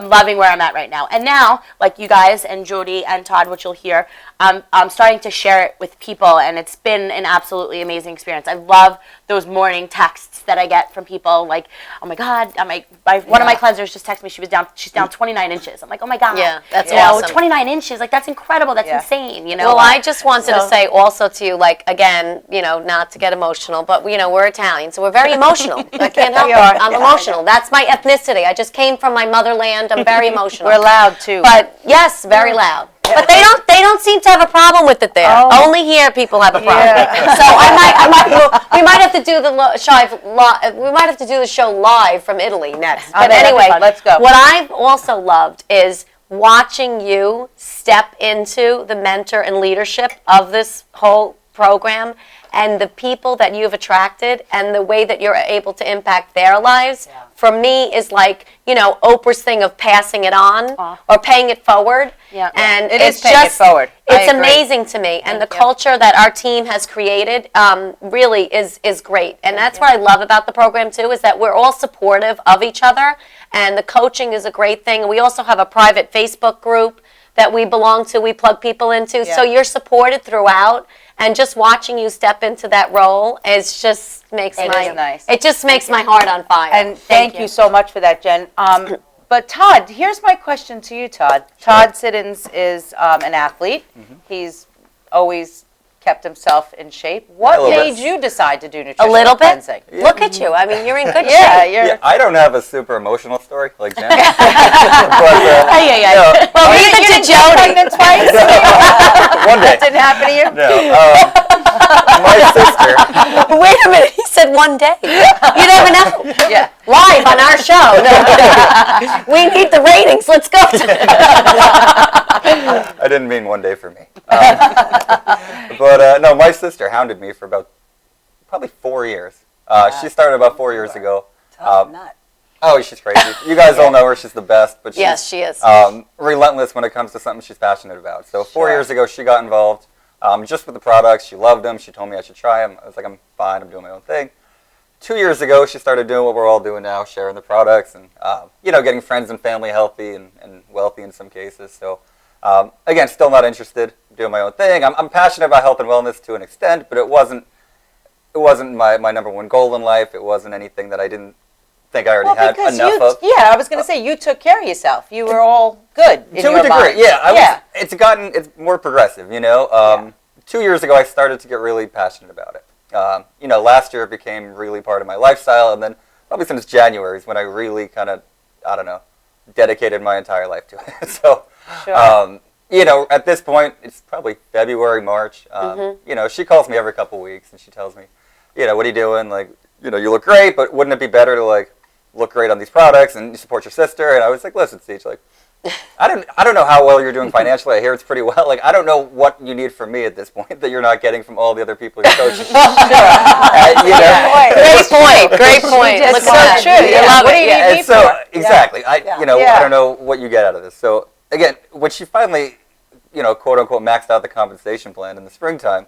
loving where I'm at right now. And now, like you guys and Jody and Todd, which you'll hear, I'm starting to share it with people, and it's been an absolutely amazing experience. I love those morning texts that I get from people, like, oh my God, one of my cleansers just texted me, she's down 29 inches. I'm like, oh my God. Yeah, that's You know, awesome. 29 inches, like that's incredible, that's Yeah. insane, Well, I just wanted to say also to you, like, again, not to get emotional, but, we're Italian, so we're very emotional. I can't help We it. are. I'm emotional. That's my ethnicity. I just came from my motherland. I'm very emotional. We're loud too. But, yes, very loud. But they don't seem to have a problem with it there. Oh. Only here people have a problem. Yeah. So we might have to do the show live from Italy next. But that'd be anyway, fun. Let's go. what I've also loved is watching you step into the mentor and leadership of this whole program, and the people that you've attracted and the way that you're able to impact their lives, for me, is like, Oprah's thing of passing it on or paying it forward. Yeah. And It it's is paying it just, forward. I it's agree. amazing to me. And the culture that our team has created really is great. And that's what I love about the program, too, is that we're all supportive of each other. And the coaching is a great thing. And we also have a private Facebook group that we belong to, we plug people into. So you're supported throughout. And just watching you step into that role is just makes It is nice. It just makes my heart on fire. And thank you so much for that, Jen. But Todd, here's my question to you, Todd. Todd Siddons is an athlete. He's always kept himself in shape. What little made bit. you decide to do a nutritional little bit. cleansing? Look at you. I mean, you're in good Yeah, shape. you're. Yeah, I don't have a super emotional story like Jen. but, Well, leave it to Jody. Pregnant twice? one day. That didn't happen to you? No, my sister. Wait a minute. He said one day. You never know. Yeah. Live on our show. No. We need the ratings. Let's go. I didn't mean one day for me. But no, my sister hounded me for about probably 4 years. She started about 4 years ago. Tough nut. Oh, she's crazy. You guys all know her. She's the best. But she's, Yes, she is. relentless when it comes to something she's passionate about. So 4 years ago, she got involved just with the products. She loved them. She told me I should try them. I was like, I'm fine. I'm doing my own thing. 2 years ago, she started doing what we're all doing now, sharing the products and, getting friends and family healthy and wealthy in some cases. So, again, still not interested. Doing my own thing. I'm passionate about health and wellness to an extent, but it wasn't my number one goal in life. It wasn't anything that I didn't think I already had because enough of. I was going to say, you took care of yourself. You were all good in To your a degree, mind. yeah. It's more progressive, 2 years ago, I started to get really passionate about it. Last year it became really part of my lifestyle, and then probably since January is when I really kind of, dedicated my entire life to it. So, at this point, it's probably February, March. She calls me every couple weeks, and she tells me, what are you doing? Like, you look great, but wouldn't it be better to, like, look great on these products and you support your sister? And I was like, listen, Steve, like, I don't know how well you're doing financially. I hear it's pretty well. Like, I don't know what you need from me at this point that you're not getting from all the other people you're coaching. Great point. It's Look so at that. true. I love What do it. you Yeah. need me So for? exactly, I Yeah. don't know what you get out of this. So again, when she finally, quote unquote, maxed out the compensation plan in the springtime,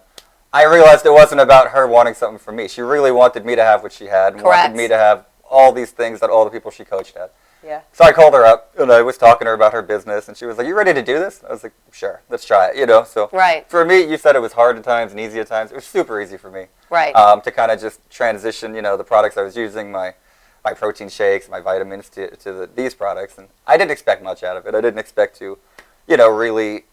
I realized it wasn't about her wanting something from me. She really wanted me to have what she had and Correct. wanted me to have all these things that all the people she coached had. Yeah. So I called her up and I was talking to her about her business, and she was like, "You ready to do this?" I was like, "Sure, let's try it." So Right. for me, you said it was hard at times and easy at times. It was super easy for me. Right. To kind of just transition, the products I was using, my protein shakes, my vitamins to these products, and I didn't expect much out of it. I didn't expect to, really,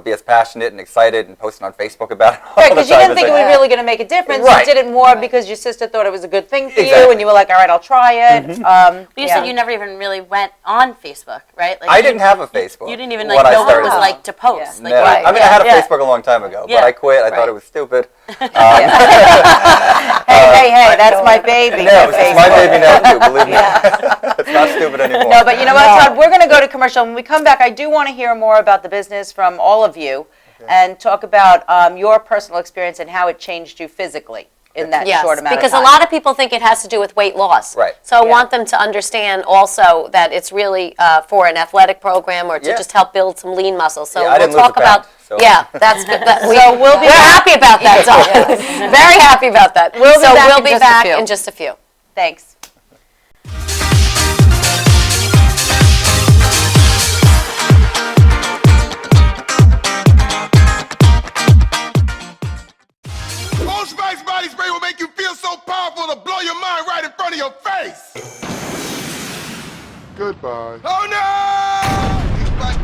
be as passionate and excited and posting on Facebook about it. Right, because you didn't think it was really going to make a difference. Right. You did it more because your sister thought it was a good thing for you, Exactly. and you were like, all right, I'll try it. But you said you never even really went on Facebook, right? Like I didn't have a Facebook. You didn't even when like I know what it started was this. like to post. No. Like, Right. I mean, I had a Yeah. Facebook a long time ago, Yeah. but I quit. I Right. thought it was stupid. Hey, that's my baby. No, that it's my Facebook. baby now too. Believe me, it's not stupid anymore. No, but you know what, Todd? We're going to go to commercial. When we come back, I do want to hear more about the business from all of you. and talk about your personal experience and how it changed you physically in that Yes, short amount of because time. a lot of people think it has to do with weight loss. Right. So I Yeah. want them to understand also that it's really for an athletic program or to Yeah. just help build some lean muscle. So Yeah, I we'll didn't lose talk a pound, about. so. Yeah, that's good. we'll be we're back. happy about that, Dawn. Very happy about that. We'll be so back we'll in be just a back few. in just a few. Thanks. Old Spice body spray will make you feel so powerful to blow your mind right in front of your face. Goodbye. Oh no! It's like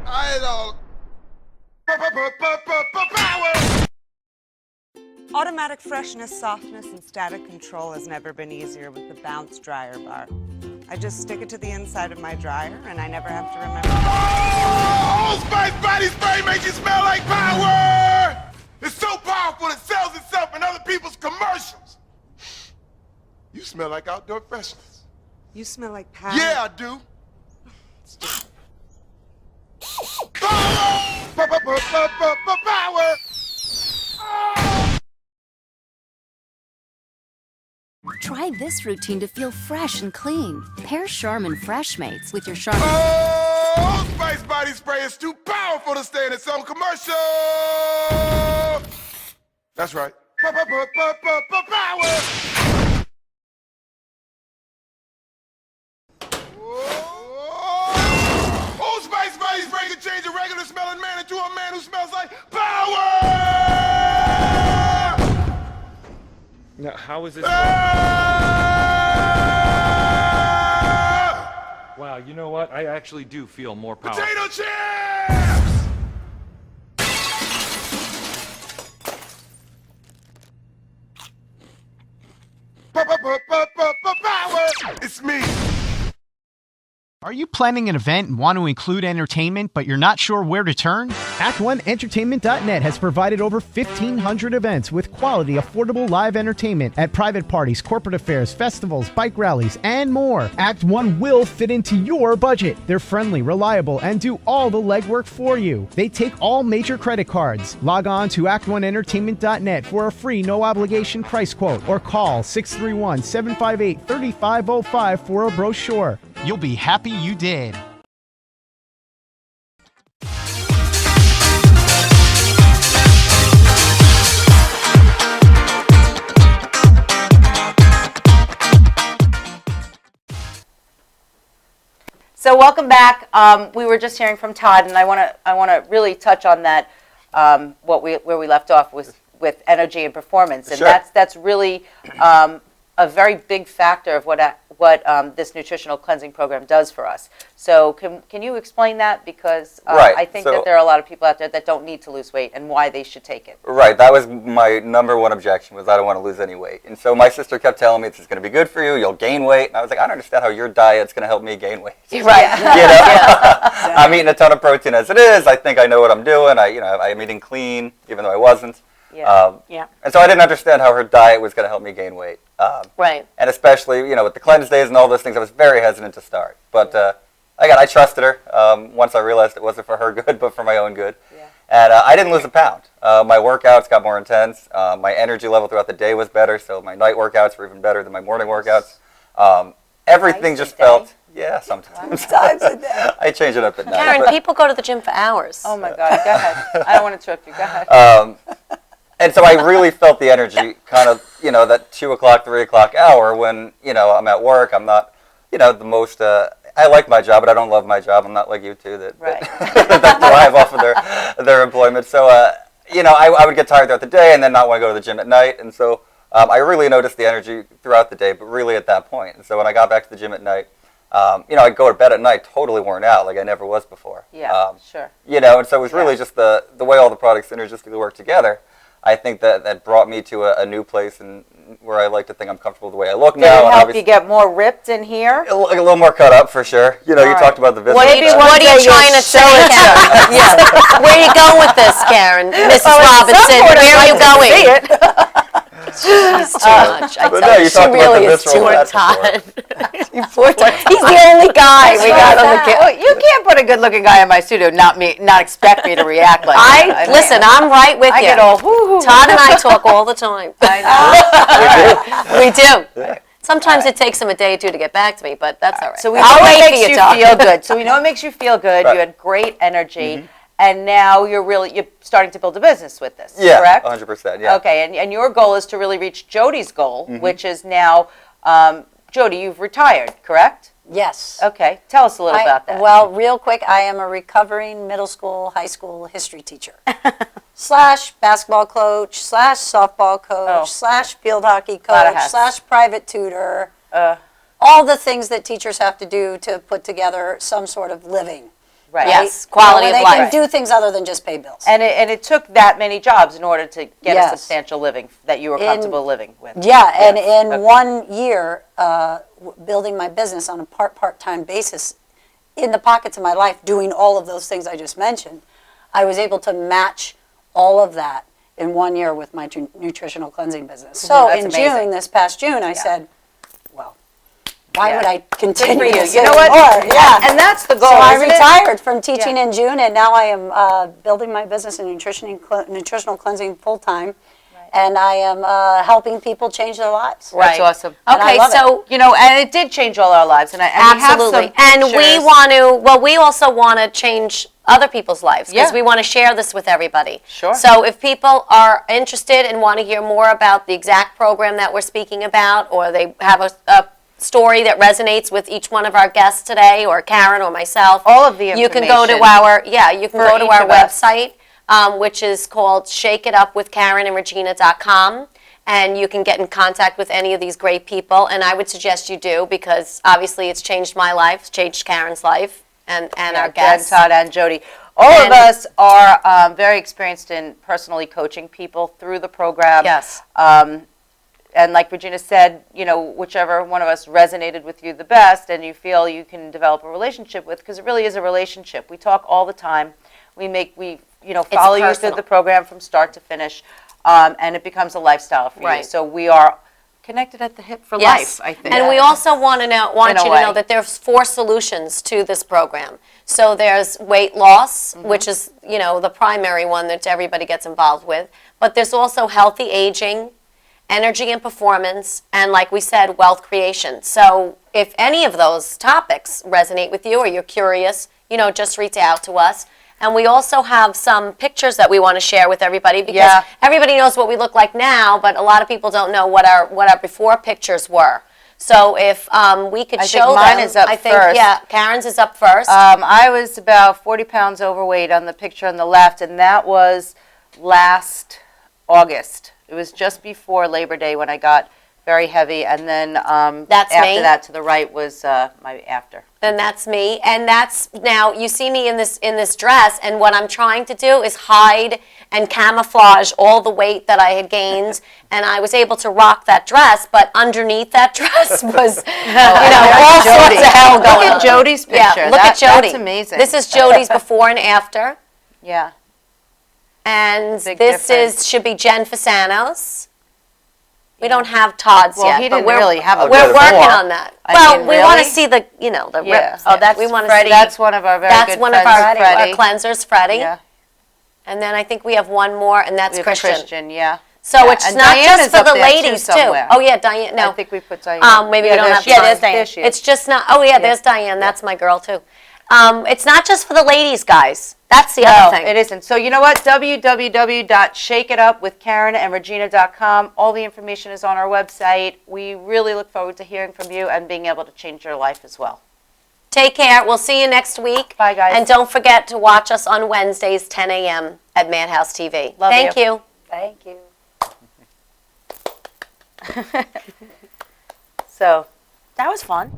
I don't. Power. Automatic freshness, softness, and static control has never been easier with the Bounce dryer bar. I just stick it to the inside of my dryer, and I never have to remember. Old Spice body spray makes you smell like power. It's so powerful it sells itself in other people's commercials. You smell like outdoor freshness. You smell like power. Yeah, I do. Power! Power! Try this routine to feel fresh and clean. Pair Charmin Fresh Mates with your Charmin. Oh, Old Spice body spray is too powerful to stay in its own commercial. That's right. Power. Old Spice body spray can change a regular smelling man into a man who smells like power. Now, how is this? Wow, you know what? I actually do feel more powerful. Potato chips! Power! It's me. Are you planning an event and want to include entertainment, but you're not sure where to turn? Act1Entertainment.net has provided over 1,500 events with quality, affordable live entertainment at private parties, corporate affairs, festivals, bike rallies, and more. Act 1 will fit into your budget. They're friendly, reliable, and do all the legwork for you. They take all major credit cards. Log on to Act1Entertainment.net for a free, no-obligation price quote, or call 631-758-3505 for a brochure. You'll be happy you did. So welcome back. We were just hearing from Todd, and I want to really touch on that. Where we left off was with energy and performance, and Sure. that's really a very big factor of what this nutritional cleansing program does for us. So can you explain that? Because Right, I think so- that there are a lot of people out there that don't need to lose weight and why they should take it. Right, that was my number one objection, was I don't want to lose any weight. And so my sister kept telling me, this is going to be good for you, you'll gain weight. And I was like, I don't understand how your diet's going to help me gain weight. Right. You know? I'm eating a ton of protein as it is. I think I know what I'm doing. I'm eating clean, even though I wasn't. Yeah. And so I didn't understand how her diet was going to help me gain weight. Right. And especially, with the cleanse days and all those things, I was very hesitant to start. But I trusted her once I realized it wasn't for her good, but for my own good. Yeah. And I didn't lose a pound. My workouts got more intense. My energy level throughout the day was better, so my night workouts were even better than my morning workouts. Everything Twice a just day? felt, yeah, sometimes. Times a day. I change it up at night. Karen, but- people go to the gym for hours. Oh my God, go ahead. I don't want to interrupt you. Go ahead. And so I really felt the energy kind of, that 2 o'clock, 3 o'clock hour when, I'm at work. I'm not, the most, I like my job, but I don't love my job. I'm not like you two that thrive off of their employment. So, I would get tired throughout the day and then not want to go to the gym at night. And so I really noticed the energy throughout the day, but really at that point. And so when I got back to the gym at night, I'd go to bed at night totally worn out like I never was before. Yeah, sure. And so it was really just the way all the products synergistically work together. I think that brought me to a new place and where I like to think I'm comfortable the way I look Did now. it and help you get more ripped in here? a little more cut up for sure. You Right. talked about the viscera. What are you trying to say, Karen? Where are you going with this, Karen? Mrs. Robinson, where are you going? She's too much. I But tell no, you, you she talked about really the is too visceral much. fat You poor Todd. He's the only guy we got on the Well, you can't put a good-looking guy in my studio, not expect me to react like that. mean, listen, I'm right with I you. get all whoo-hoo. Todd and I talk all the time. We do. Sometimes it takes him a day or two to get back to me, but that's all right. So we I'll know wait it for makes you, you Todd. feel good. So we know it makes you feel good. Right. You had great energy, and now you're starting to build a business with this. Yeah, correct? 100%. Yeah. Okay, and your goal is to really reach Jody's goal, which is now, Jody, you've retired, correct? Yes. Okay, tell us a little about that. Well, real quick, I am a recovering middle school, high school history teacher. Slash basketball coach, slash softball coach, slash field hockey Lot of coach, hats. slash private tutor. All the things that teachers have to do to put together some sort of living. Right. Yes, quality where of they life. can do things other than just pay bills. And it took that many jobs in order to get a Yes. substantial living that you were comfortable living with. Yeah, and Yes. in Okay. 1 year, building my business on a part-time basis, in the pockets of my life, doing all of those things I just mentioned, I was able to match all of that in 1 year with my nutritional cleansing business. So That's in amazing. June, this past June, I said, well, why would I continue you. this You know what? anymore? Yeah. And that's the goal, So I isn't it? retired from teaching in June, and now I am building my business in nutritional cleansing full-time. And I am helping people change their lives. That's awesome. And I Okay, love it. so And it did change all our lives. And absolutely. We have some pictures. We also want to change other people's lives because Yeah. we want to share this with everybody. Sure. So if people are interested and want to hear more about the exact program that we're speaking about, or they have a story that resonates with each one of our guests today, or Karen or myself, all of the you can go to information for our each of us. website, which is called shakeitupwithkarenandregina.com. And you can get in contact with any of these great people. And I would suggest you do, because obviously it's changed my life, it's changed Karen's life, and our guests. Jen, Todd, and Jody. All of us are very experienced in personally coaching people through the program. Yes. And like Regina said, whichever one of us resonated with you the best and you feel you can develop a relationship with, because it really is a relationship. We talk all the time. We follow you through personal. the program from start to finish, and it becomes a lifestyle for you. Right. So we are connected at the hip for life, I think. And we also want you In a to way. know that there's 4 solutions to this program. So there's weight loss, which is, the primary one that everybody gets involved with. But there's also healthy aging, energy and performance, and like we said, wealth creation. So if any of those topics resonate with you or you're curious, just reach out to us. And we also have some pictures that we want to share with everybody, because everybody knows what we look like now, but a lot of people don't know what our before pictures were. So if we could show them. mine is up first. Yeah, Karen's is up first. I was about 40 pounds overweight on the picture on the left, and that was last August. It was just before Labor Day when I got very heavy, and then That's after me. that to the right was my after. And that's me. And that's, now you see me in this dress, and what I'm trying to do is hide and camouflage all the weight that I had gained, and I was able to rock that dress, but underneath that dress was, all sorts of hell going on. Look at Jody's picture. Yeah, look at Jody. That's amazing. This is Jody's before and after. Yeah. And Big this difference. should be Jen Fasano's. We don't have Todd's Well, yet. he but didn't really have a We're before. working on that. I Well, mean, we want to really? see the, the Yeah. rips. Oh, that's we want to Freddie. see. That's one of our very That's good one of friends, our Freddie. cleansers, Freddie. Yeah. And then I think we have one more, and that's We have Christian. yeah. So Yeah, it's and not Diana's just for up the there, ladies too. somewhere. Oh yeah, Diane. No, I think we put Diane. maybe we don't there have she time. is. there's Diane. There she is. It's just not. Oh yeah, there's Diane. That's my girl too. It's not just for the ladies, guys. That's the other thing. No, it isn't. So you know what? www.shakeitupwithkarenandregina.com. All the information is on our website. We really look forward to hearing from you and being able to change your life as well. Take care. We'll see you next week. Bye, guys. And don't forget to watch us on Wednesdays, 10 a.m. at Madhouse TV. Love Thank you. Thank you. So That was fun.